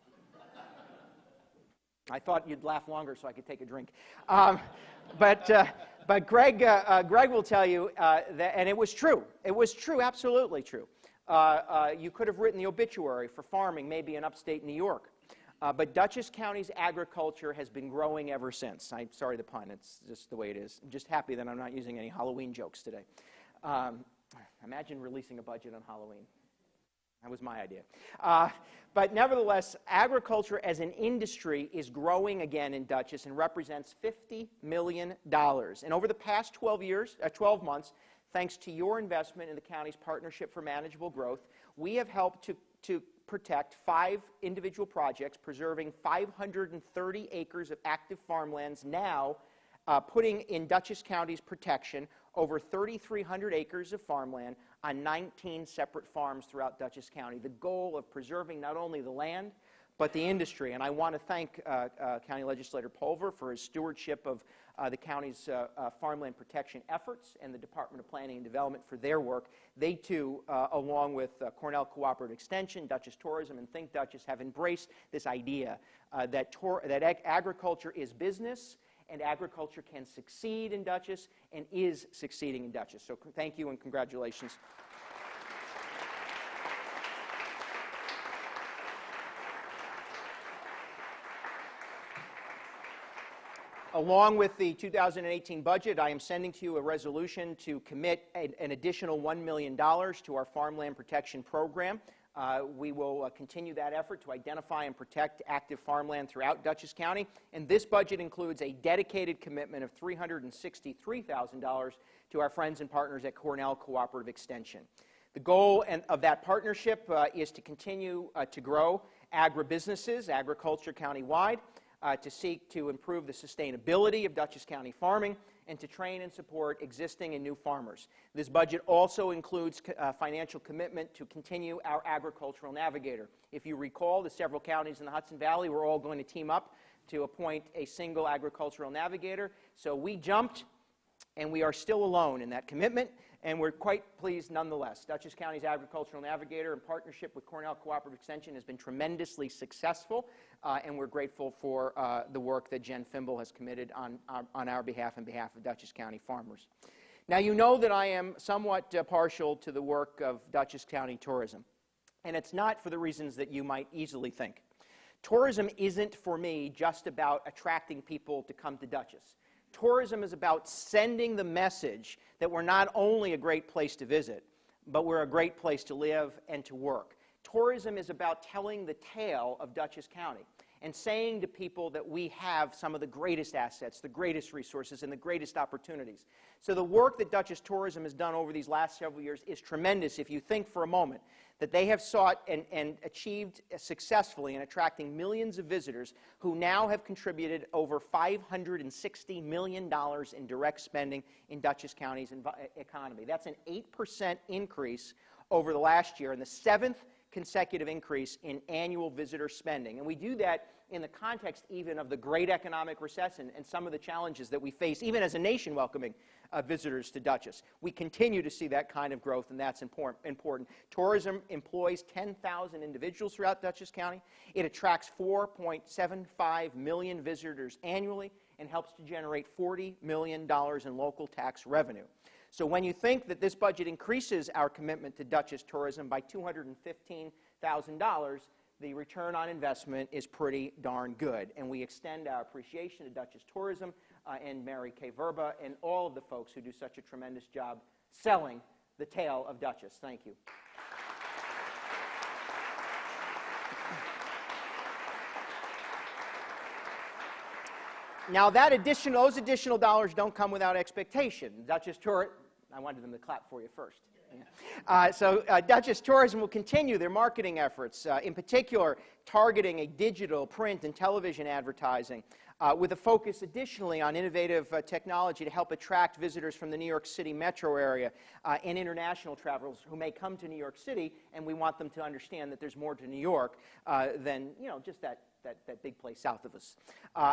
I thought you'd laugh longer so I could take a drink. But Greg will tell you that, and it was true. It was true, absolutely true. You could have written the obituary for farming maybe in upstate New York. But Dutchess County's agriculture has been growing ever since. I'm sorry the pun, it's just the way it is. I'm just happy that I'm not using any Halloween jokes today. Imagine releasing a budget on Halloween. That was my idea. But nevertheless, agriculture as an industry is growing again in Dutchess and represents $50 million. And over the past 12 months, thanks to your investment in the county's Partnership for Manageable Growth, we have helped to protect 5 individual projects, preserving 530 acres of active farmlands, now putting in Dutchess County's protection over 3,300 acres of farmland on 19 separate farms throughout Dutchess County. The goal of preserving not only the land, but the industry. And I want to thank County Legislator Pulver for his stewardship of the county's farmland protection efforts, and the Department of Planning and Development for their work. They too, along with Cornell Cooperative Extension, Dutchess Tourism, and Think Dutchess, have embraced this idea that agriculture is business, and agriculture can succeed in Dutchess and is succeeding in Dutchess. So thank you and congratulations. Along with the 2018 budget, I am sending to you a resolution to commit an additional $1 million to our farmland protection program. We will continue that effort to identify and protect active farmland throughout Dutchess County. And this budget includes a dedicated commitment of $363,000 to our friends and partners at Cornell Cooperative Extension. The goal of that partnership is to continue to grow agribusinesses, agriculture countywide, to seek to improve the sustainability of Dutchess County farming, and to train and support existing and new farmers. This budget also includes financial commitment to continue our agricultural navigator. If you recall, the several counties in the Hudson Valley were all going to team up to appoint a single agricultural navigator. So we jumped, and we are still alone in that commitment, and we're quite pleased nonetheless. Dutchess County's agricultural navigator, in partnership with Cornell Cooperative Extension, has been tremendously successful, and we're grateful for the work that Jen Fimble has committed on our behalf and behalf of Dutchess County farmers. Now, you know that I am somewhat partial to the work of Dutchess County tourism, and it's not for the reasons that you might easily think. Tourism isn't, for me, just about attracting people to come to Dutchess. Tourism is about sending the message that we're not only a great place to visit, but we're a great place to live and to work. Tourism is about telling the tale of Dutchess County and saying to people that we have some of the greatest assets, the greatest resources, and the greatest opportunities. So the work that Dutchess Tourism has done over these last several years is tremendous if you think for a moment that they have sought and achieved successfully in attracting millions of visitors who now have contributed over $560 million in direct spending in Dutchess County's economy. That's an 8% increase over the last year, and the 7th consecutive increase in annual visitor spending. And we do that in the context even of the great economic recession and some of the challenges that we face, even as a nation welcoming visitors to Dutchess. We continue to see that kind of growth, and that's important. Tourism employs 10,000 individuals throughout Dutchess County. It attracts 4.75 million visitors annually and helps to generate $40 million in local tax revenue. So when you think that this budget increases our commitment to Dutchess tourism by $215,000, the return on investment is pretty darn good. And we extend our appreciation to Dutchess Tourism and Mary Kay Verba and all of the folks who do such a tremendous job selling the tale of Dutchess. Thank you. Now, those additional dollars don't come without expectation. Dutchess Tourism, I wanted them to clap for you first. Dutchess Tourism will continue their marketing efforts, in particular targeting a digital, print, and television advertising, with a focus additionally on innovative technology to help attract visitors from the New York City metro area and international travelers who may come to New York City, and we want them to understand that there's more to New York than, just that big place south of us.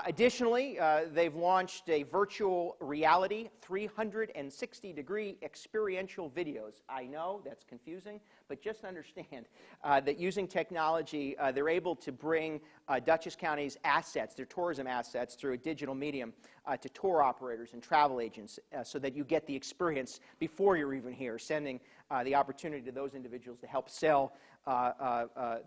Additionally, they've launched a virtual reality 360-degree experiential videos. I know that's confusing, but just understand that using technology, they're able to bring Dutchess County's assets, their tourism assets, through a digital medium to tour operators and travel agents so that you get the experience before you're even here, sending the opportunity to those individuals to help sell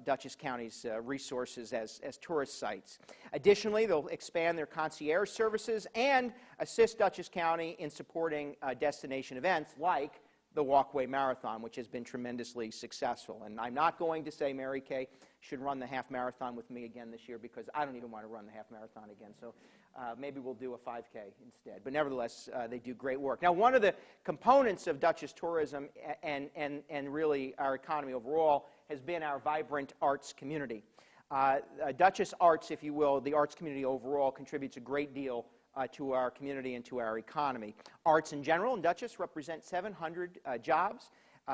Dutchess County's resources as tourist sites. Additionally, they'll expand their concierge services and assist Dutchess County in supporting destination events like the Walkway Marathon, which has been tremendously successful. And I'm not going to say Mary Kay should run the half marathon with me again this year, because I don't even want to run the half marathon again. So maybe we'll do a 5K instead. But nevertheless, they do great work. Now, one of the components of Dutchess tourism and really our economy overall has been our vibrant arts community. Dutchess Arts, if you will, the arts community overall, contributes a great deal to our community and to our economy. Arts in general in Dutchess represent 700 jobs,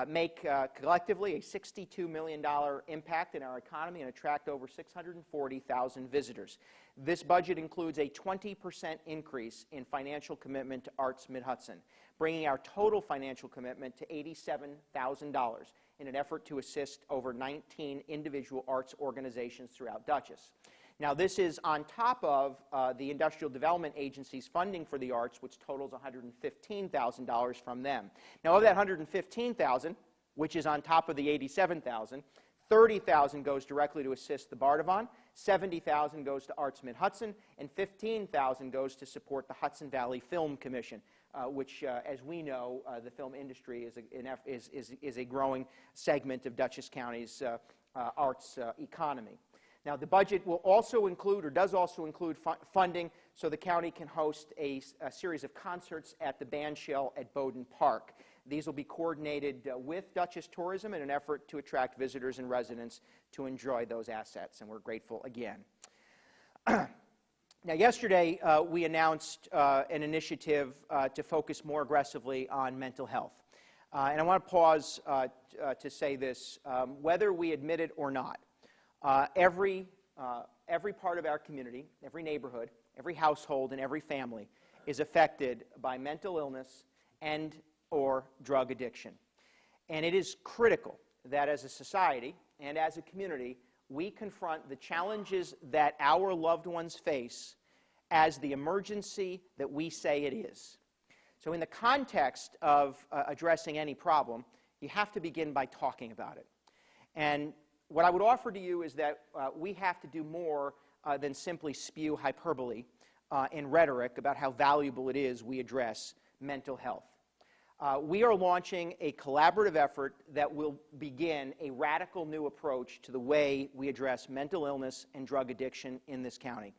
make collectively a $62 million impact in our economy, and attract over 640,000 visitors. This budget includes a 20% increase in financial commitment to Arts Mid-Hudson, bringing our total financial commitment to $87,000 in an effort to assist over 19 individual arts organizations throughout Dutchess. Now, this is on top of the Industrial Development Agency's funding for the arts, which totals $115,000 from them. Now, of that $115,000, which is on top of the $87,000, $30,000 goes directly to assist the Bardavon, $70,000 goes to Arts Mid-Hudson, and $15,000 goes to support the Hudson Valley Film Commission, which, as we know, the film industry is a growing segment of Dutchess County's arts economy. Now, the budget will also include, or does also include, funding so the county can host a series of concerts at the Bandshell at Bowdoin Park. These will be coordinated with Dutchess Tourism in an effort to attract visitors and residents to enjoy those assets, and we're grateful again. Now, yesterday we announced an initiative to focus more aggressively on mental health. And I want to pause to say this. Whether we admit it or not, every part of our community, every neighborhood, every household, and every family is affected by mental illness and or drug addiction. And it is critical that as a society and as a community, we confront the challenges that our loved ones face as the emergency that we say it is. So in the context of addressing any problem, you have to begin by talking about it. And what I would offer to you is that we have to do more than simply spew hyperbole and rhetoric about how valuable it is we address mental health. We are launching a collaborative effort that will begin a radical new approach to the way we address mental illness and drug addiction in this county,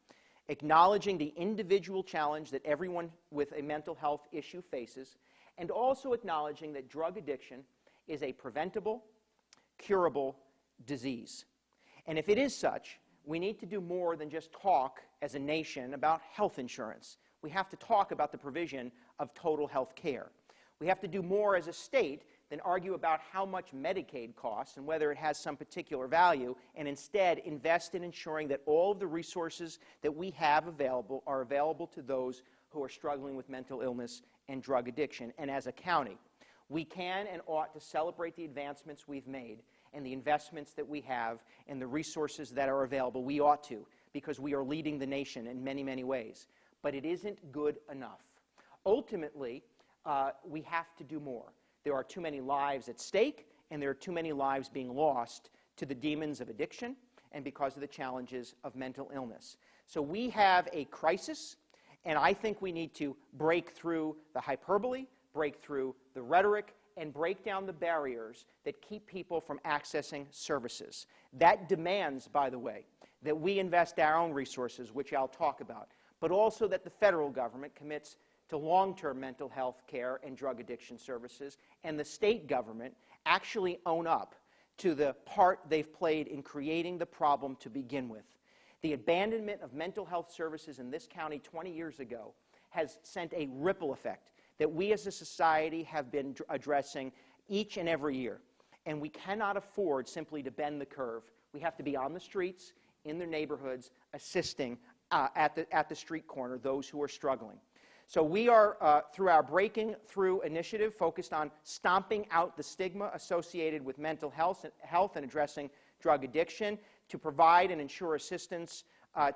acknowledging the individual challenge that everyone with a mental health issue faces, and also acknowledging that drug addiction is a preventable, curable disease. And if it is such, we need to do more than just talk as a nation about health insurance. We have to talk about the provision of total health care. We have to do more as a state than argue about how much Medicaid costs and whether it has some particular value, and instead invest in ensuring that all of the resources that we have available are available to those who are struggling with mental illness and drug addiction. And as a county, we can and ought to celebrate the advancements we've made and the investments that we have and the resources that are available. We ought to, because we are leading the nation in many, many ways. But it isn't good enough. Ultimately, we have to do more. There are too many lives at stake, and there are too many lives being lost to the demons of addiction and because of the challenges of mental illness. So we have a crisis, and I think we need to break through the hyperbole, break through the rhetoric, and break down the barriers that keep people from accessing services. That demands, by the way, that we invest our own resources, which I'll talk about, but also that the federal government commits to long-term mental health care and drug addiction services, and the state government actually own up to the part they've played in creating the problem to begin with. The abandonment of mental health services in this county 20 years ago has sent a ripple effect that we as a society have been addressing each and every year. And we cannot afford simply to bend the curve. We have to be on the streets, in their neighborhoods, assisting at the street corner those who are struggling. So we are, through our Breaking Through initiative, focused on stomping out the stigma associated with mental health and addressing drug addiction, to provide and ensure assistance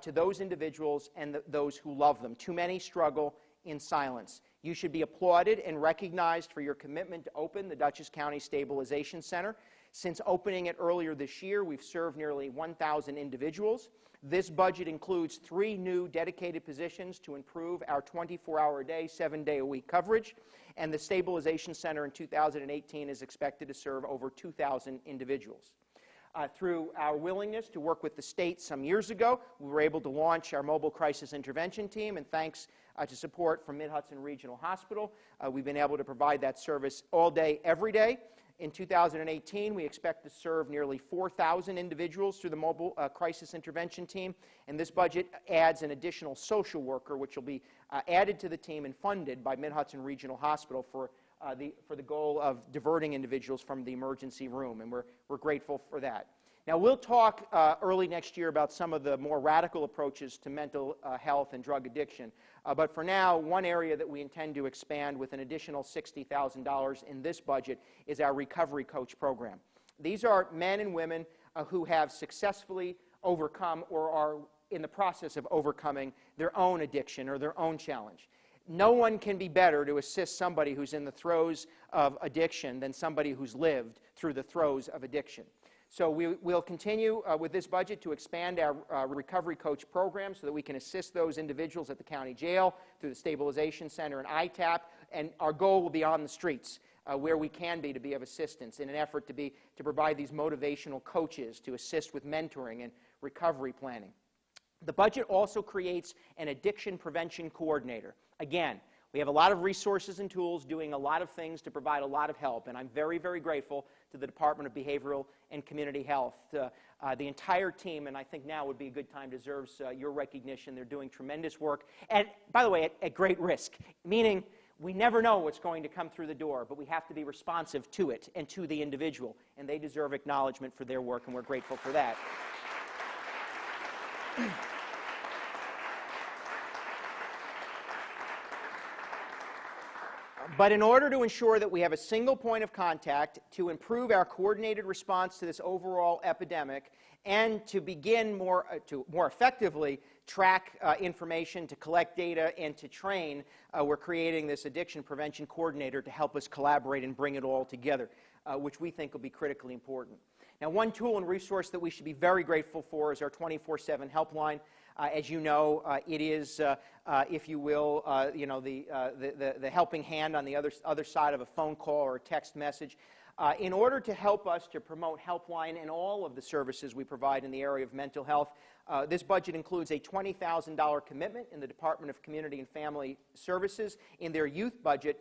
to those individuals and those who love them. Too many struggle in silence. You should be applauded and recognized for your commitment to open the Dutchess County Stabilization Center. Since opening it earlier this year, we've served nearly 1,000 individuals. This budget includes 3 new dedicated positions to improve our 24-hour-a-day, 7-day-a-week coverage, and the Stabilization Center in 2018 is expected to serve over 2,000 individuals. Through our willingness to work with the state some years ago, we were able to launch our mobile crisis intervention team, and thanks to support from Mid-Hudson Regional Hospital, we've been able to provide that service all day, every day. In 2018, we expect to serve nearly 4,000 individuals through the mobile crisis intervention team, and this budget adds an additional social worker, which will be added to the team and funded by Mid-Hudson Regional Hospital for the goal of diverting individuals from the emergency room, and we're grateful for that. Now, we'll talk early next year about some of the more radical approaches to mental health and drug addiction. But for now, one area that we intend to expand with an additional $60,000 in this budget is our Recovery Coach program. These are men and women who have successfully overcome or are in the process of overcoming their own addiction or their own challenge. No one can be better to assist somebody who's in the throes of addiction than somebody who's lived through the throes of addiction. So we'll continue with this budget to expand our Recovery Coach program so that we can assist those individuals at the county jail through the Stabilization Center and ITAP, and our goal will be on the streets where we can be to be of assistance in an effort to provide these motivational coaches to assist with mentoring and recovery planning. The budget also creates an addiction prevention coordinator. Again, we have a lot of resources and tools doing a lot of things to provide a lot of help, and I'm very, very grateful to the Department of Behavioral and Community Health. The entire team, and I think now would be a good time, deserves your recognition. They're doing tremendous work, and by the way, at great risk, meaning we never know what's going to come through the door, but we have to be responsive to it and to the individual, and they deserve acknowledgement for their work, and we're grateful for that. But in order to ensure that we have a single point of contact to improve our coordinated response to this overall epidemic and to begin more effectively track information, to collect data, and to train, we're creating this addiction prevention coordinator to help us collaborate and bring it all together, which we think will be critically important. Now, one tool and resource that we should be very grateful for is our 24/7 helpline. As you know, it is, if you will, the helping hand on the other side of a phone call or a text message. In order to help us to promote Helpline and all of the services we provide in the area of mental health, this budget includes a $20,000 commitment in the Department of Community and Family Services in their youth budget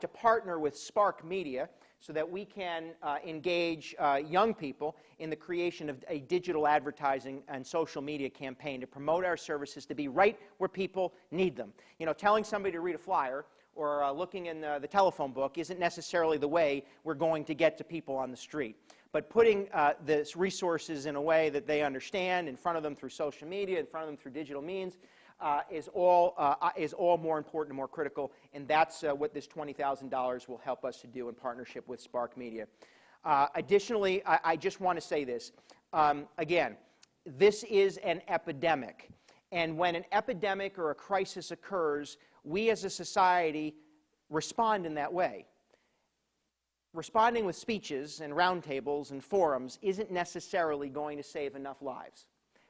to partner with Spark Media so that we can engage young people in the creation of a digital advertising and social media campaign to promote our services to be right where people need them. You know, telling somebody to read a flyer or looking in the telephone book isn't necessarily the way we're going to get to people on the street. But putting the resources in a way that they understand, in front of them through social media, in front of them through digital means, is all more important and more critical, and that's what this $20,000 will help us to do in partnership with Spark Media. Additionally, I just want to say this. Again, this is an epidemic, and when an epidemic or a crisis occurs, we as a society respond in that way. Responding with speeches and roundtables and forums isn't necessarily going to save enough lives.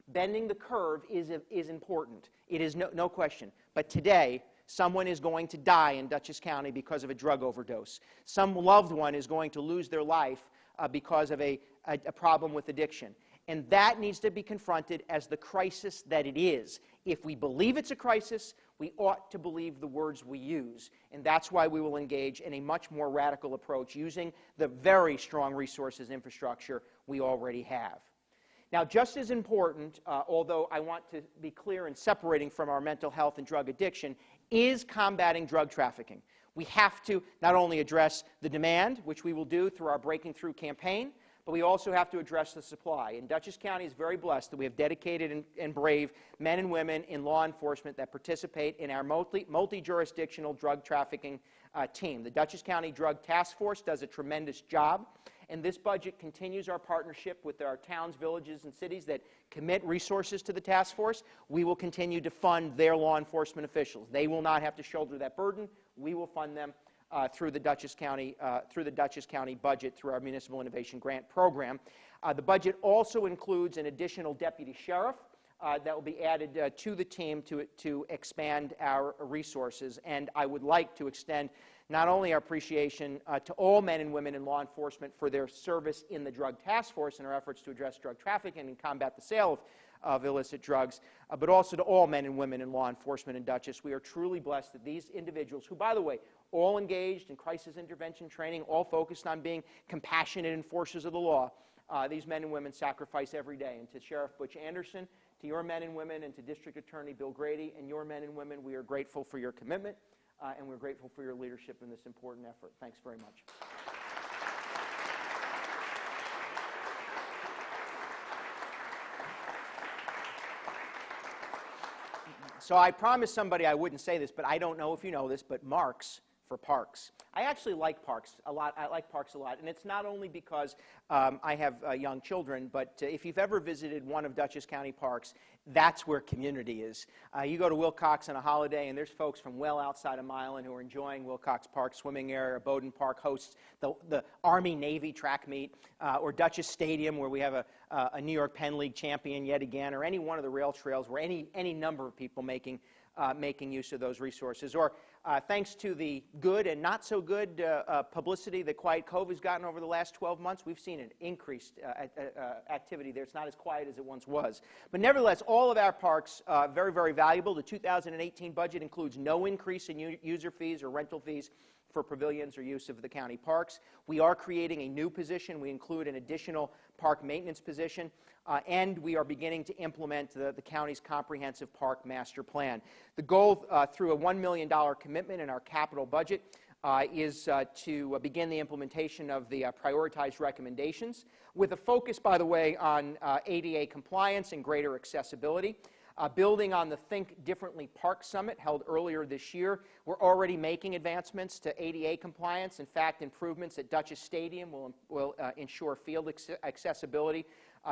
Bending the curve is important. It is no question. But today, someone is going to die in Dutchess County because of a drug overdose. Some loved one is going to lose their life because of a problem with addiction. And that needs to be confronted as the crisis that it is. If we believe it's a crisis, we ought to believe the words we use. And that's why we will engage in a much more radical approach using the very strong resources infrastructure we already have. Now, just as important, although I want to be clear in separating from our mental health and drug addiction, is combating drug trafficking. We have to not only address the demand, which we will do through our Breaking Through campaign, but we also have to address the supply. And Dutchess County is very blessed that we have dedicated and brave men and women in law enforcement that participate in our multi-jurisdictional drug trafficking team. The Dutchess County Drug Task Force does a tremendous job, and this budget continues our partnership with our towns, villages, and cities that commit resources to the task force. We will continue to fund their law enforcement officials. They will not have to shoulder that burden. We will fund them through the Dutchess County budget through our Municipal Innovation Grant Program. The budget also includes an additional deputy sheriff that will be added to the team to expand our resources. And I would like to extend not only our appreciation to all men and women in law enforcement for their service in the Drug Task Force in our efforts to address drug trafficking and combat the sale of illicit drugs, but also to all men and women in law enforcement in Dutchess. We are truly blessed that these individuals, who, by the way, all engaged in crisis intervention training, all focused on being compassionate enforcers of the law, these men and women sacrifice every day. And to Sheriff Butch Anderson, to your men and women, and to District Attorney Bill Grady and your men and women, we are grateful for your commitment, and we're grateful for your leadership in this important effort. Thanks very much. So I promised somebody I wouldn't say this, but I don't know if you know this, but marks for parks. I actually like parks a lot. I like parks a lot, and it's not only because I have young children, but if you've ever visited one of Dutchess County parks, that's where community is. You go to Wilcox on a holiday, and there's folks from well outside of Milan who are enjoying Wilcox Park swimming area. Bowdoin Park hosts the Army-Navy track meet, or Dutchess Stadium, where we have a New York Penn League champion yet again, or any one of the rail trails where any number of people making use of those resources. Or thanks to the good and not so good publicity that Quiet Cove has gotten over the last 12 months, we've seen an increased activity there. It's not as quiet as it once was. But nevertheless, all of our parks are very, very valuable. The 2018 budget includes no increase in user fees or rental fees for pavilions or use of the county parks. We are creating a new position. We include an additional park maintenance position, and we are beginning to implement the county's comprehensive park master plan. The goal through a $1 million commitment in our capital budget is to begin the implementation of the prioritized recommendations, with a focus, by the way, on ADA compliance and greater accessibility. Building on the Think Differently Park Summit held earlier this year, we're already making advancements to ADA compliance. In fact, improvements at Dutchess Stadium will ensure field accessibility.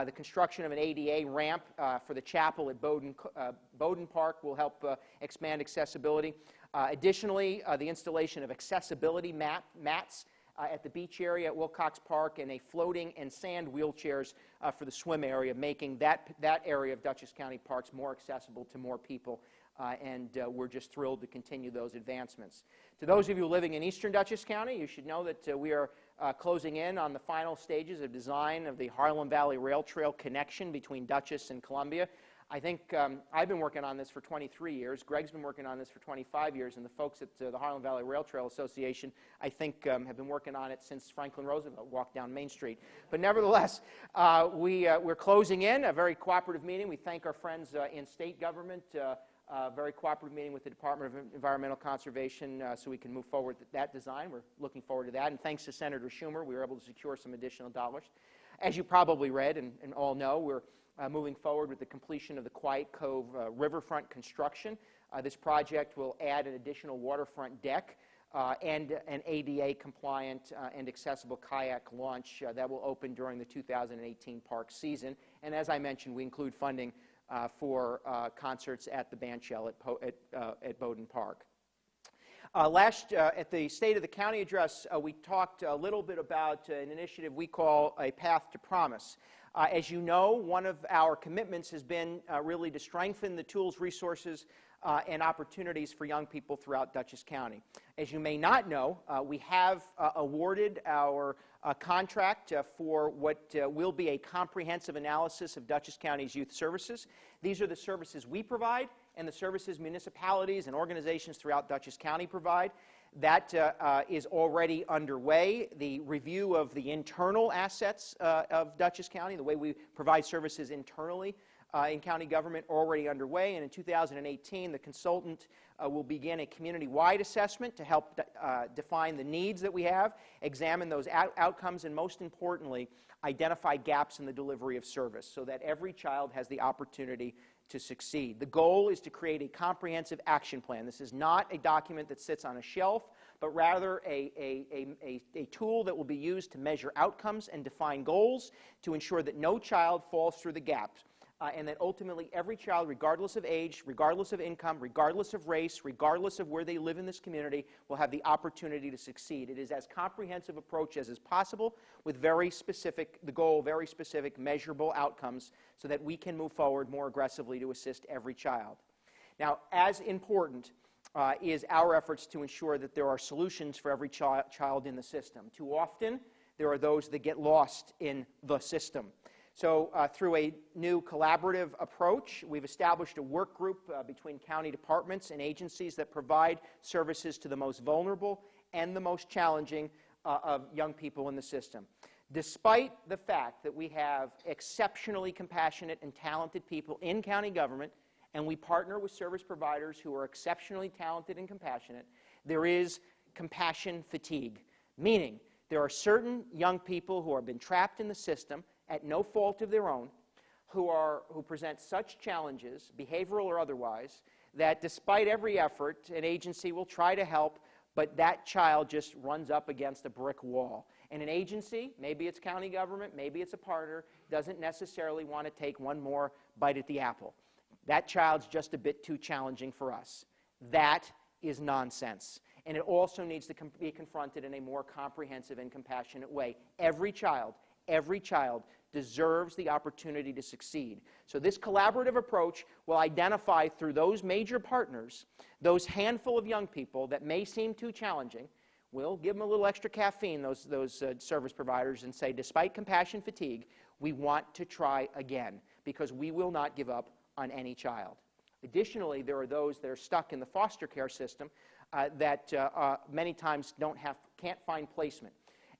The construction of an ADA ramp for the chapel at Bowdoin Park will help expand accessibility. Additionally, the installation of accessibility mats at the beach area at Wilcox Park, and a floating and sand wheelchairs for the swim area, making that area of Dutchess County parks more accessible to more people. And we're just thrilled to continue those advancements. To those of you living in eastern Dutchess County, you should know that we are closing in on the final stages of design of the Harlem Valley Rail Trail connection between Dutchess and Columbia. I think I've been working on this for 23 years. Greg's been working on this for 25 years, and the folks at the Harlem Valley Rail Trail Association, I think, have been working on it since Franklin Roosevelt walked down Main Street. But nevertheless, we're closing in, a very cooperative meeting. We thank our friends in state government very cooperative meeting with the Department of Environmental Conservation so we can move forward with that design. We're looking forward to that. And thanks to Senator Schumer, we were able to secure some additional dollars. As you probably read and all know, we're moving forward with the completion of the Quiet Cove riverfront construction. This project will add an additional waterfront deck and an ADA-compliant and accessible kayak launch that will open during the 2018 park season. And as I mentioned, we include funding for concerts at the bandshell at Bowdoin Park. At the State of the County address, we talked a little bit about an initiative we call A Path to Promise. As you know, one of our commitments has been really to strengthen the tools, resources, and opportunities for young people throughout Dutchess County. As you may not know, we have awarded our contract for what will be a comprehensive analysis of Dutchess County's youth services. These are the services we provide and the services municipalities and organizations throughout Dutchess County provide. That is already underway. The review of the internal assets of Dutchess County, the way we provide services internally in county government, already underway. And in 2018, the consultant will begin a community-wide assessment to help define the needs that we have, examine those outcomes, and most importantly, identify gaps in the delivery of service so that every child has the opportunity to succeed. The goal is to create a comprehensive action plan. This is not a document that sits on a shelf, but rather a tool that will be used to measure outcomes and define goals to ensure that no child falls through the gaps. And that ultimately every child, regardless of age, regardless of income, regardless of race, regardless of where they live in this community, will have the opportunity to succeed. It is as comprehensive approach as is possible with the goal, very specific, measurable outcomes so that we can move forward more aggressively to assist every child. Now, as important is our efforts to ensure that there are solutions for every child in the system. Too often, there are those that get lost in the system. So through a new collaborative approach, we've established a work group between county departments and agencies that provide services to the most vulnerable and the most challenging of young people in the system. Despite the fact that we have exceptionally compassionate and talented people in county government, and we partner with service providers who are exceptionally talented and compassionate, there is compassion fatigue, meaning there are certain young people who have been trapped in the system at no fault of their own, who present such challenges, behavioral or otherwise, that despite every effort, an agency will try to help, but that child just runs up against a brick wall. And an agency, maybe it's county government, maybe it's a partner, doesn't necessarily want to take one more bite at the apple. That child's just a bit too challenging for us. That is nonsense. And it also needs to be confronted in a more comprehensive and compassionate way. Every child deserves the opportunity to succeed. So this collaborative approach will identify through those major partners, those handful of young people that may seem too challenging. We'll give them a little extra caffeine, those service providers, and say, despite compassion fatigue, we want to try again because we will not give up on any child. Additionally, there are those that are stuck in the foster care system that many times can't find placement.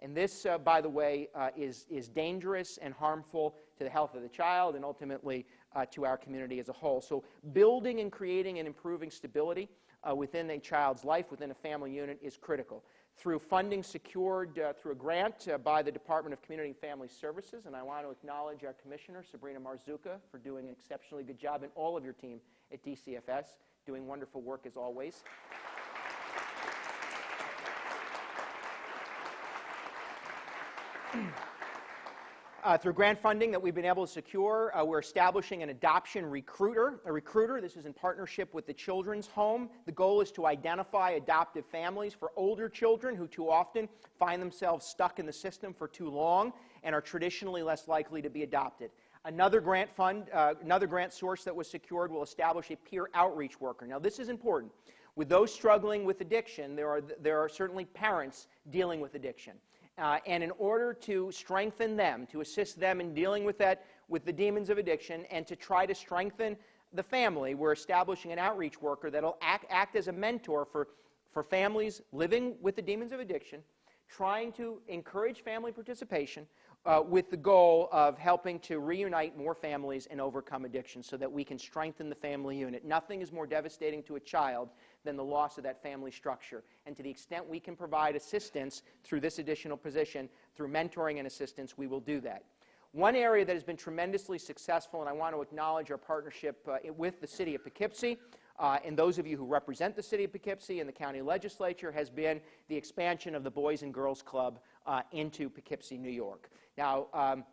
And this, by the way, is dangerous and harmful to the health of the child and ultimately to our community as a whole. So building and creating and improving stability within a child's life, within a family unit, is critical. Through funding secured through a grant by the Department of Community and Family Services, and I want to acknowledge our Commissioner, Sabrina Marzuka, for doing an exceptionally good job, and all of your team at DCFS, doing wonderful work as always. Through grant funding that we've been able to secure, we're establishing an adoption recruiter. This is in partnership with the Children's Home. The goal is to identify adoptive families for older children who too often find themselves stuck in the system for too long and are traditionally less likely to be adopted. Another grant source that was secured will establish a peer outreach worker. Now, this is important. With those struggling with addiction, there are certainly parents dealing with addiction. And in order to strengthen them, to assist them in dealing with the demons of addiction, and to try to strengthen the family, we're establishing an outreach worker that will act as a mentor for families living with the demons of addiction, trying to encourage family participation with the goal of helping to reunite more families and overcome addiction so that we can strengthen the family unit. Nothing is more devastating to a child than the loss of that family structure. And to the extent we can provide assistance through this additional position, through mentoring and assistance, we will do that. One area that has been tremendously successful, and I want to acknowledge our partnership with the City of Poughkeepsie, and those of you who represent the City of Poughkeepsie and the county legislature, has been the expansion of the Boys and Girls Club into Poughkeepsie, New York. Now,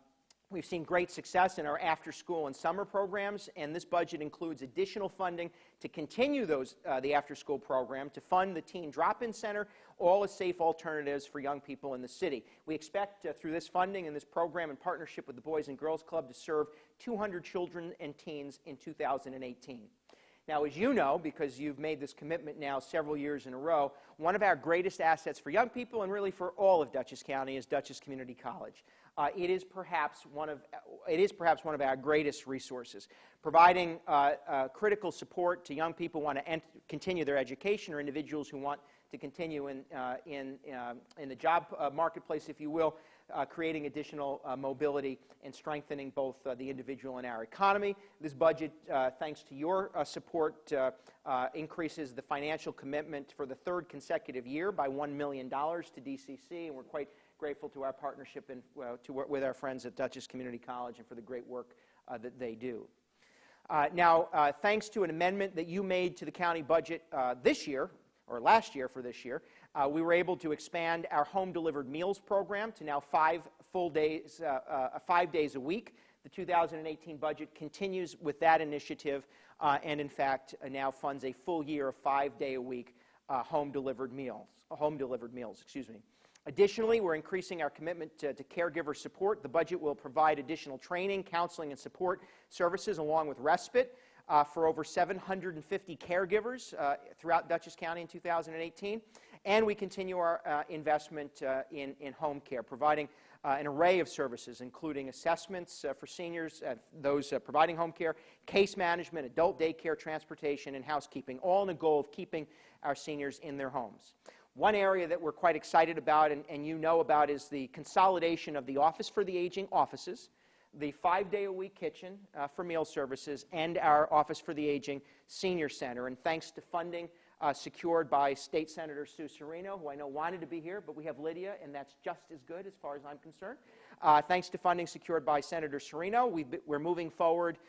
we've seen great success in our after-school and summer programs, and this budget includes additional funding to continue the after-school program, to fund the Teen Drop-In Center, all as safe alternatives for young people in the city. We expect through this funding and this program in partnership with the Boys and Girls Club to serve 200 children and teens in 2018. Now, as you know, because you've made this commitment now several years in a row, one of our greatest assets for young people and really for all of Dutchess County is Dutchess Community College. It is perhaps one of our greatest resources, providing critical support to young people who want to continue their education or individuals who want to continue in the job marketplace, if you will, creating additional mobility and strengthening both the individual and our economy. This budget, thanks to your support, increases the financial commitment for the third consecutive year by $1 million to DCC, and we're quite grateful to our partnership and with our friends at Dutchess Community College and for the great work that they do. Now, thanks to an amendment that you made to the county budget this year, or last year for this year, we were able to expand our home-delivered meals program to now 5 days a week. The 2018 budget continues with that initiative and, in fact, now funds a full year of 5-day-a-week home-delivered meals. Additionally, we're increasing our commitment to caregiver support. The budget will provide additional training, counseling, and support services along with respite for over 750 caregivers throughout Dutchess County in 2018. And we continue our investment in home care, providing an array of services, including assessments for seniors, those providing home care, case management, adult daycare, transportation, and housekeeping, all in the goal of keeping our seniors in their homes. One area that we're quite excited about and you know about is the consolidation of the Office for the Aging offices, the 5-day-a-week kitchen for meal services, and our Office for the Aging Senior Center. And thanks to funding secured by State Senator Sue Serino, who I know wanted to be here, but we have Lydia, and that's just as good as far as I'm concerned. Thanks to funding secured by Senator Serino, we're moving forward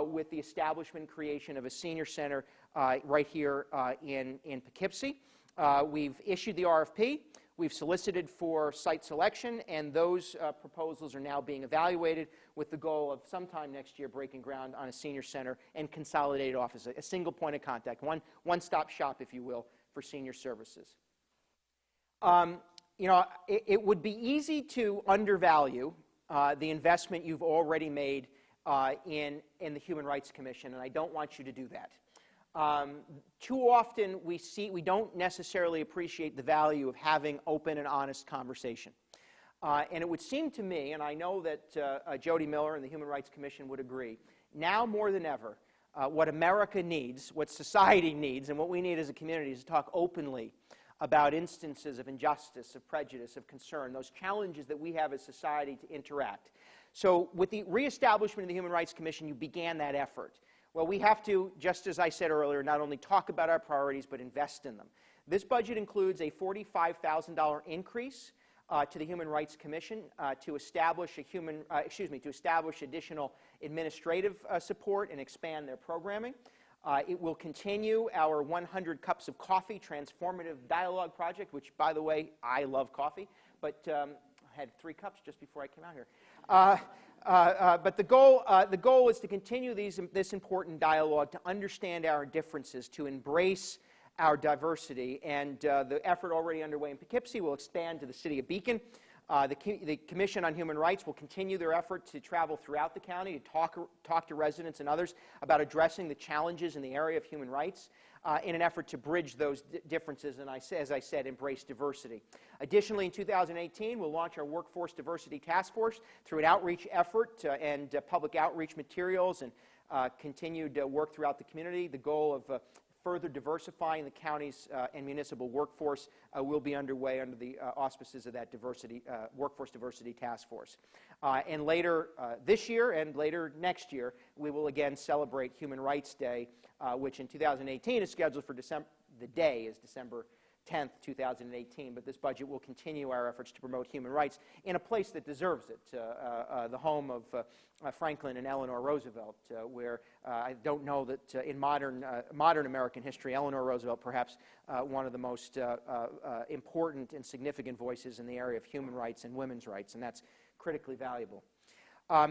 with the establishment and creation of a senior center right here in Poughkeepsie. We've issued the RFP. We've solicited for site selection, and those proposals are now being evaluated with the goal of sometime next year breaking ground on a senior center and consolidated office, a single point of contact, one-stop shop, if you will, for senior services. You know, it would be easy to undervalue the investment you've already made in the Human Rights Commission, and I don't want you to do that. Too often we don't necessarily appreciate the value of having open and honest conversation. And it would seem to me, and I know that Jody Miller and the Human Rights Commission would agree, now more than ever, what America needs, what society needs, and what we need as a community is to talk openly about instances of injustice, of prejudice, of concern, those challenges that we have as society to interact. So with the reestablishment of the Human Rights Commission, you began that effort. Well, we have to, just as I said earlier, not only talk about our priorities, but invest in them. This budget includes a $45,000 increase to the Human Rights Commission to establish additional administrative support and expand their programming. It will continue our 100 Cups of Coffee Transformative Dialogue Project, which, by the way, I love coffee, but I had 3 cups just before I came out here. But the goal is to continue this important dialogue, to understand our differences, to embrace our diversity, and the effort already underway in Poughkeepsie will expand to the city of Beacon. The Commission on Human Rights will continue their effort to travel throughout the county to talk to residents and others about addressing the challenges in the area of human rights in an effort to bridge those differences and, as I said, embrace diversity. Additionally, in 2018, we'll launch our Workforce Diversity Task Force through an outreach effort and public outreach materials and continued work throughout the community. The goal of further diversifying the county's and municipal workforce will be underway under the auspices of that Workforce Diversity Task Force. And later this year and later next year, we will again celebrate Human Rights Day, which in 2018 is scheduled for December. The day is December 10th, 2018, but this budget will continue our efforts to promote human rights in a place that deserves it, the home of Franklin and Eleanor Roosevelt, where I don't know that in modern American history, Eleanor Roosevelt, perhaps one of the most important and significant voices in the area of human rights and women's rights, and that's critically valuable.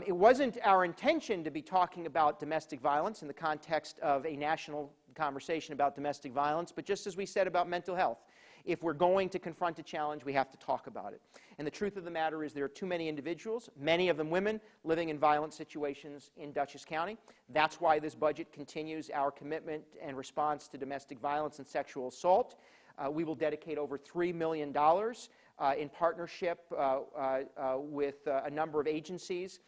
It wasn't our intention to be talking about domestic violence in the context of a national conversation about domestic violence, but just as we said about mental health, if we're going to confront a challenge, we have to talk about it. And the truth of the matter is there are too many individuals, many of them women, living in violent situations in Dutchess County. That's why this budget continues our commitment and response to domestic violence and sexual assault. We will dedicate over $3 million in partnership with a number of agencies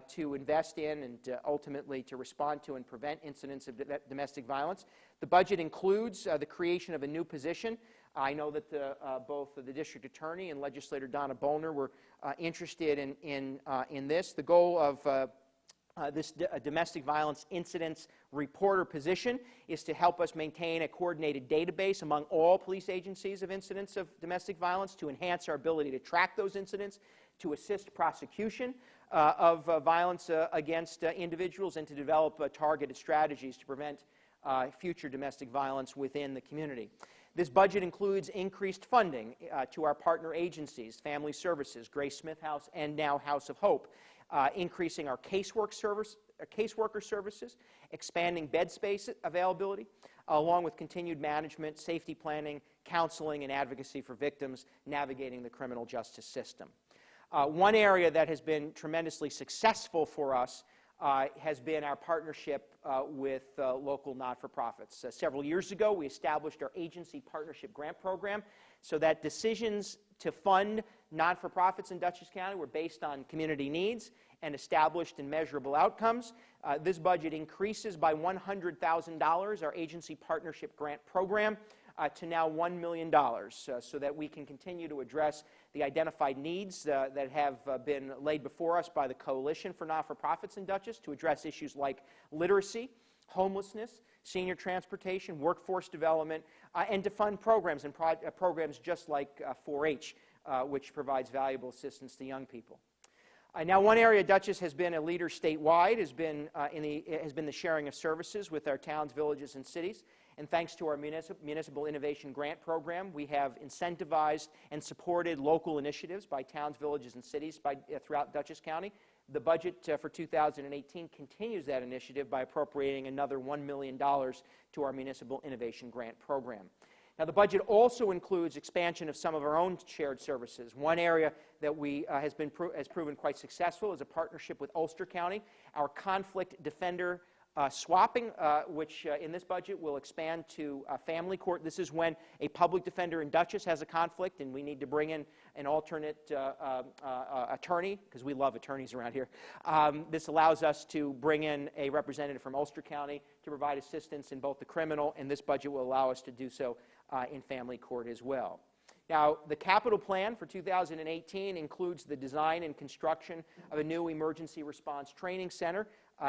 to invest in and ultimately to respond to and prevent incidents of domestic violence. The budget includes the creation of a new position. I know that both the district attorney and legislator Donna Bollner were interested in this. The goal of this domestic violence incidents reporter position is to help us maintain a coordinated database among all police agencies of incidents of domestic violence, to enhance our ability to track those incidents, to assist prosecution of violence against individuals, and to develop targeted strategies to prevent future domestic violence within the community. This budget includes increased funding to our partner agencies, Family Services, Grace Smith House, and now House of Hope, increasing our caseworker services, expanding bed space availability, along with continued management, safety planning, counseling, and advocacy for victims navigating the criminal justice system. One area that has been tremendously successful for us has been our partnership with local not-for-profits. Several years ago, we established our agency partnership grant program so that decisions to fund not-for-profits in Dutchess County were based on community needs and established and measurable outcomes. This budget increases by $100,000 our agency partnership grant program to now $1 million so that we can continue to address the identified needs that have been laid before us by the Coalition for Not-for-Profits in Dutchess to address issues like literacy, homelessness, senior transportation, workforce development, and to fund programs and programs just like 4-H, which provides valuable assistance to young people. Now, one area Dutchess has been a leader statewide has been the sharing of services with our towns, villages, and cities. And thanks to our Municipal Innovation Grant Program, we have incentivized and supported local initiatives by towns, villages, and cities throughout Dutchess County. The budget for 2018 continues that initiative by appropriating another $1 million to our Municipal Innovation Grant Program. Now, the budget also includes expansion of some of our own shared services. One area that has proven quite successful is a partnership with Ulster County. Our conflict defender swapping, which in this budget will expand to family court. This is when a public defender in Dutchess has a conflict and we need to bring in an alternate attorney, because we love attorneys around here. This allows us to bring in a representative from Ulster County to provide assistance in both the criminal, and this budget will allow us to do so in family court as well. Now, the capital plan for 2018 includes the design and construction of a new emergency response training center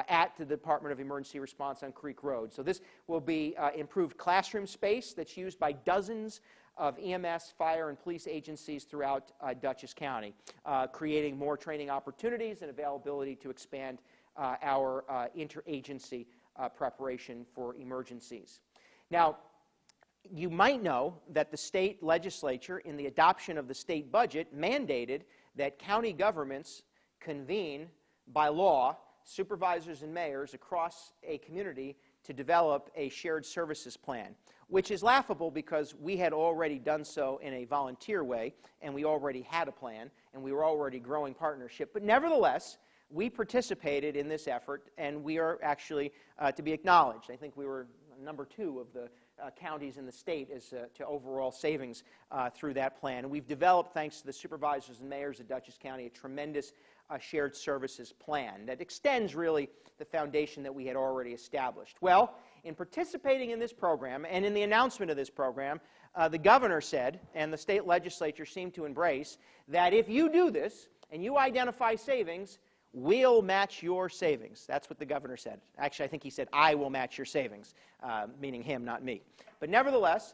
at the Department of Emergency Response on Creek Road. So this will be improved classroom space that's used by dozens of EMS, fire, and police agencies throughout Dutchess County, creating more training opportunities and availability to expand our interagency preparation for emergencies. Now, you might know that the state legislature, in the adoption of the state budget, mandated that county governments convene by law supervisors and mayors across a community to develop a shared services plan, which is laughable because we had already done so in a volunteer way, and we already had a plan, and we were already growing partnership. But nevertheless, we participated in this effort, and we are actually to be acknowledged. I think we were number 2 of the counties in the state as to overall savings through that plan. And we've developed, thanks to the supervisors and mayors of Dutchess County, a tremendous shared services plan that extends really the foundation that we had already established. Well, in participating in this program and in the announcement of this program, the governor said, and the state legislature seemed to embrace, that if you do this and you identify savings, we'll match your savings. That's what the governor said. Actually, I think he said, I will match your savings, meaning him, not me. But nevertheless,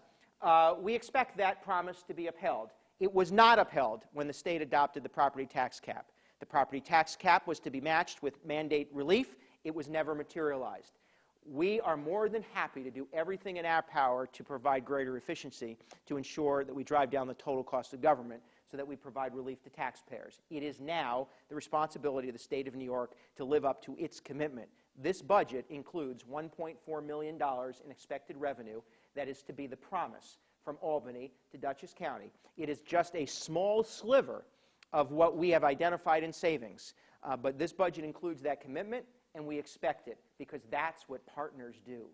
we expect that promise to be upheld. It was not upheld when the state adopted the property tax cap. The property tax cap was to be matched with mandate relief. It was never materialized. We are more than happy to do everything in our power to provide greater efficiency to ensure that we drive down the total cost of government so that we provide relief to taxpayers. It is now the responsibility of the state of New York to live up to its commitment. This budget includes $1.4 million in expected revenue that is to be the promise from Albany to Dutchess County. It is just a small sliver of what we have identified in savings, but this budget includes that commitment, and we expect it because that's what partners do.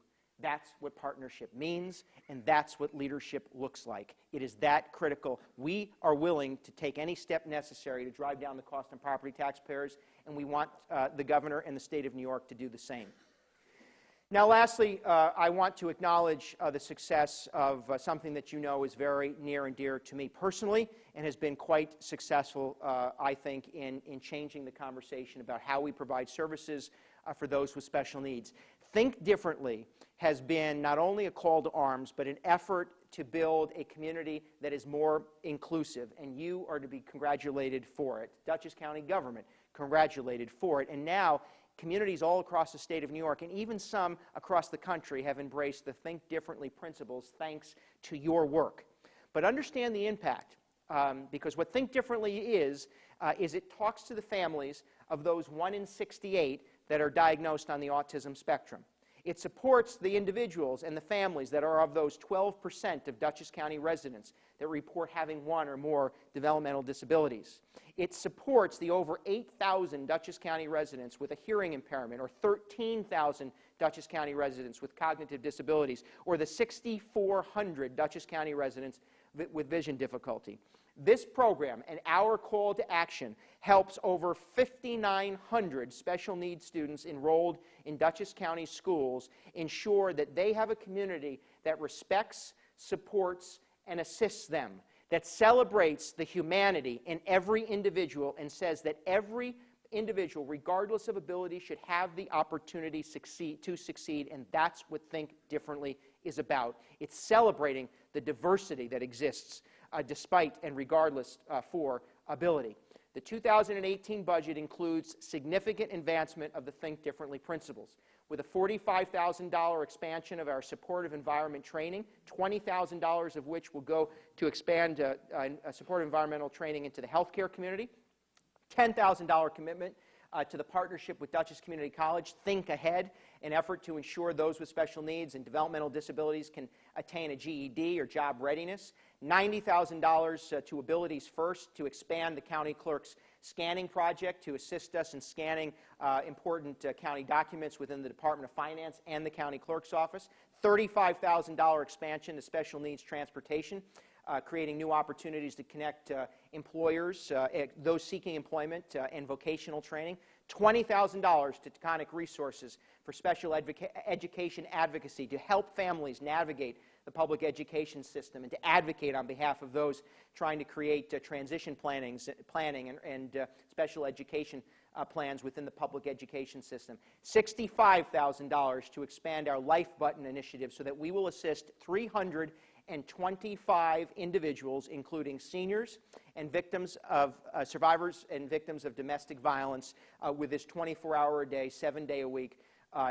That's what partnership means, and that's what leadership looks like. It is that critical. We are willing to take any step necessary to drive down the cost on property taxpayers, and we want the governor and the state of New York to do the same. Now, lastly, I want to acknowledge the success of something that you know is very near and dear to me personally and has been quite successful, I think, in changing the conversation about how we provide services for those with special needs. Think Differently has been not only a call to arms, but an effort to build a community that is more inclusive, and you are to be congratulated for it. Dutchess County government congratulated for it, and now communities all across the state of New York, and even some across the country, have embraced the Think Differently principles thanks to your work. But understand the impact, because what Think Differently is it talks to the families of those 1 in 68 that are diagnosed on the autism spectrum. It supports the individuals and the families that are of those 12% of Dutchess County residents that report having 1 or more developmental disabilities. It supports the over 8,000 Dutchess County residents with a hearing impairment, or 13,000 Dutchess County residents with cognitive disabilities, or the 6,400 Dutchess County residents with vision difficulty. This program and our call to action helps over 5,900 special needs students enrolled in Dutchess County schools ensure that they have a community that respects, supports, and assists them, that celebrates the humanity in every individual and says that every individual, regardless of ability, should have the opportunity to succeed, and that's what Think Differently is about. It's celebrating the diversity that exists despite and regardless for ability. The 2018 budget includes significant advancement of the Think Differently principles, with a $45,000 expansion of our supportive environment training, $20,000 of which will go to expand supportive environmental training into the healthcare community, $10,000 commitment to the partnership with Dutchess Community College, Think Ahead, an effort to ensure those with special needs and developmental disabilities can attain a GED or job readiness, $90,000 to Abilities First to expand the county clerk's scanning project to assist us in scanning important county documents within the Department of Finance and the county clerk's office, $35,000 expansion to special needs transportation, creating new opportunities to connect employers, those seeking employment, and vocational training, $20,000 to Taconic Resources for special education advocacy to help families navigate the public education system and to advocate on behalf of those trying to create transition planning and special education plans within the public education system. $65,000 to expand our Life Button initiative so that we will assist 325 individuals, including seniors and victims of survivors and victims of domestic violence, with this 24-hour-a-day, 7-day-a-week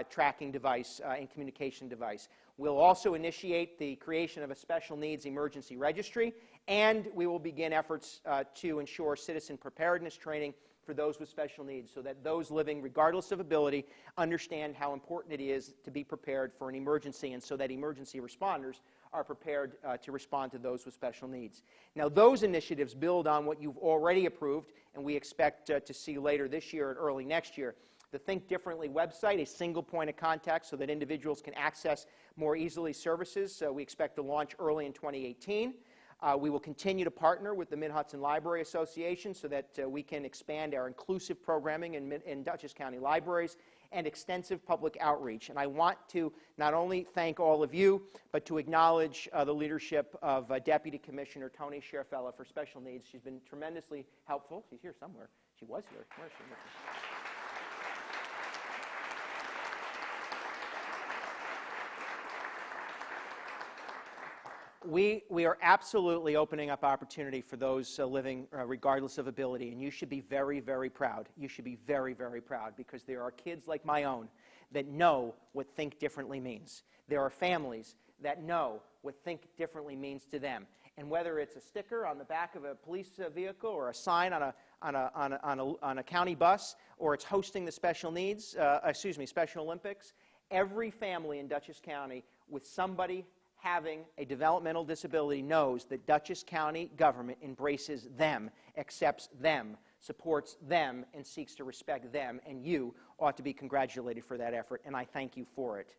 tracking device and communication device. We'll also initiate the creation of a special needs emergency registry, and we will begin efforts to ensure citizen preparedness training for those with special needs so that those living regardless of ability understand how important it is to be prepared for an emergency, and so that emergency responders are prepared to respond to those with special needs. Now, those initiatives build on what you've already approved and we expect to see later this year and early next year. The Think Differently website, a single point of contact so that individuals can access more easily services. So we expect to launch early in 2018. We will continue to partner with the Mid-Hudson Library Association so that we can expand our inclusive programming in Dutchess County libraries and extensive public outreach. And I want to not only thank all of you, but to acknowledge the leadership of Deputy Commissioner Tony Scherfella for special needs. She's been tremendously helpful. She's here somewhere. She was here. Where is she? We are absolutely opening up opportunity for those living regardless of ability, and you should be very, very proud. You should be very, very proud because there are kids like my own that know what Think Differently means. There are families that know what Think Differently means to them. And whether it's a sticker on the back of a police vehicle or a sign on a county bus, or it's hosting the Special Olympics, every family in Dutchess County with somebody having a developmental disability knows that Dutchess County government embraces them, accepts them, supports them, and seeks to respect them, and you ought to be congratulated for that effort, and I thank you for it.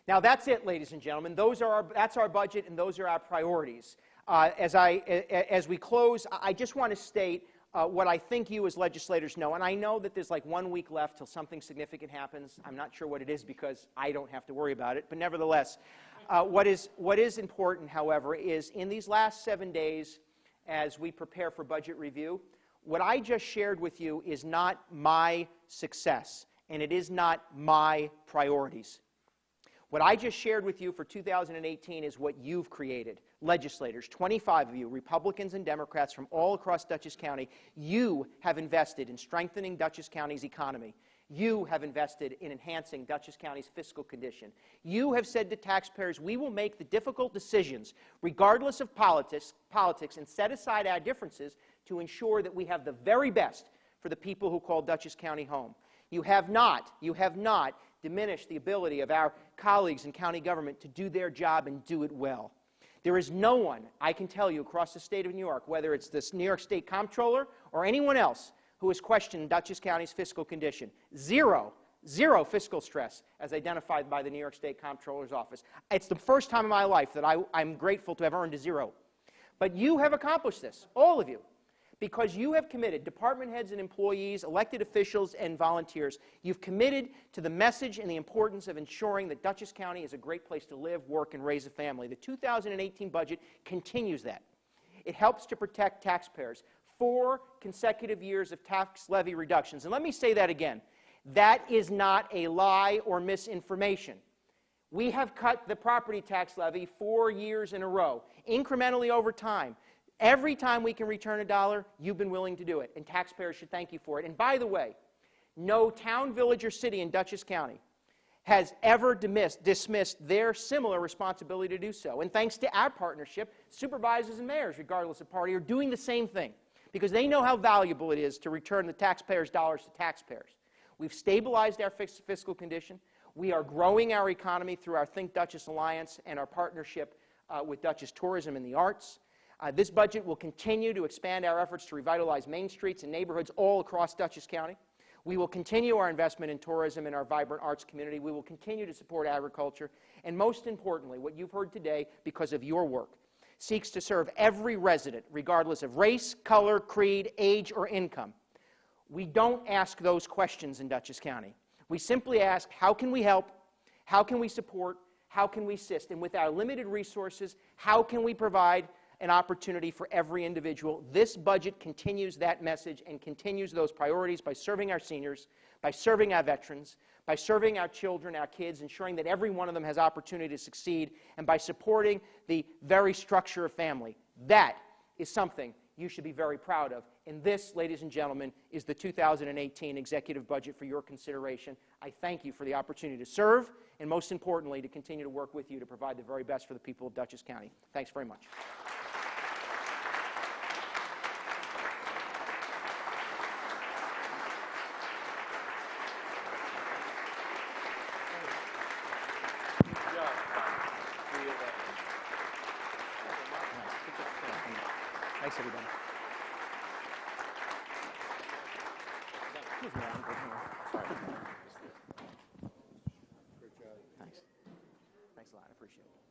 Now that's it, ladies and gentlemen. That's our budget, and those are our priorities. As we close, I just want to state what I think you as legislators know, and I know that there's like 1 week left till something significant happens. I'm not sure what it is because I don't have to worry about it, but nevertheless, what is important, however, is in these last 7 days as we prepare for budget review, what I just shared with you is not my success, and it is not my priorities. What I just shared with you for 2018 is what you've created. Legislators, 25 of you, Republicans and Democrats from all across Dutchess County, you have invested in strengthening Dutchess County's economy. You have invested in enhancing Dutchess County's fiscal condition. You have said to taxpayers, we will make the difficult decisions, regardless of politics, and set aside our differences to ensure that we have the very best for the people who call Dutchess County home. You have not diminished the ability of our colleagues in county government to do their job and do it well. There is no one, I can tell you, across the state of New York, whether it's this New York State Comptroller or anyone else, who has questioned Dutchess County's fiscal condition. Zero fiscal stress as identified by the New York State Comptroller's office. It's the first time in my life that I'm grateful to have earned a zero. But you have accomplished this, all of you, because you have committed, department heads and employees, elected officials and volunteers, you've committed to the message and the importance of ensuring that Dutchess County is a great place to live, work, and raise a family. The 2018 budget continues that. It helps to protect taxpayers. 4 consecutive years of tax levy reductions. And let me say that again. That is not a lie or misinformation. We have cut the property tax levy 4 years in a row, incrementally over time. Every time we can return a dollar, you've been willing to do it, and taxpayers should thank you for it. And by the way, no town, village, or city in Dutchess County has ever dismissed their similar responsibility to do so. And thanks to our partnership, supervisors and mayors, regardless of party, are doing the same thing, because they know how valuable it is to return the taxpayers' dollars to taxpayers. We've stabilized our fiscal condition. We are growing our economy through our Think Dutchess Alliance and our partnership with Dutchess Tourism and the Arts. This budget will continue to expand our efforts to revitalize main streets and neighborhoods all across Dutchess County. We will continue our investment in tourism and our vibrant arts community. We will continue to support agriculture. And most importantly, what you've heard today, because of your work, seeks to serve every resident, regardless of race, color, creed, age, or income. We don't ask those questions in Dutchess County. We simply ask, how can we help? How can we support? How can we assist? And with our limited resources, how can we provide an opportunity for every individual? This budget continues that message and continues those priorities by serving our seniors, by serving our veterans, by serving our children, our kids, ensuring that every one of them has opportunity to succeed, and by supporting the very structure of family. That is something you should be very proud of. And this, ladies and gentlemen, is the 2018 executive budget for your consideration. I thank you for the opportunity to serve, and most importantly, to continue to work with you to provide the very best for the people of Dutchess County. Thanks very much. Thanks, everybody. Excuse me, Adam. Sorry. Thanks. Thanks a lot. I appreciate it.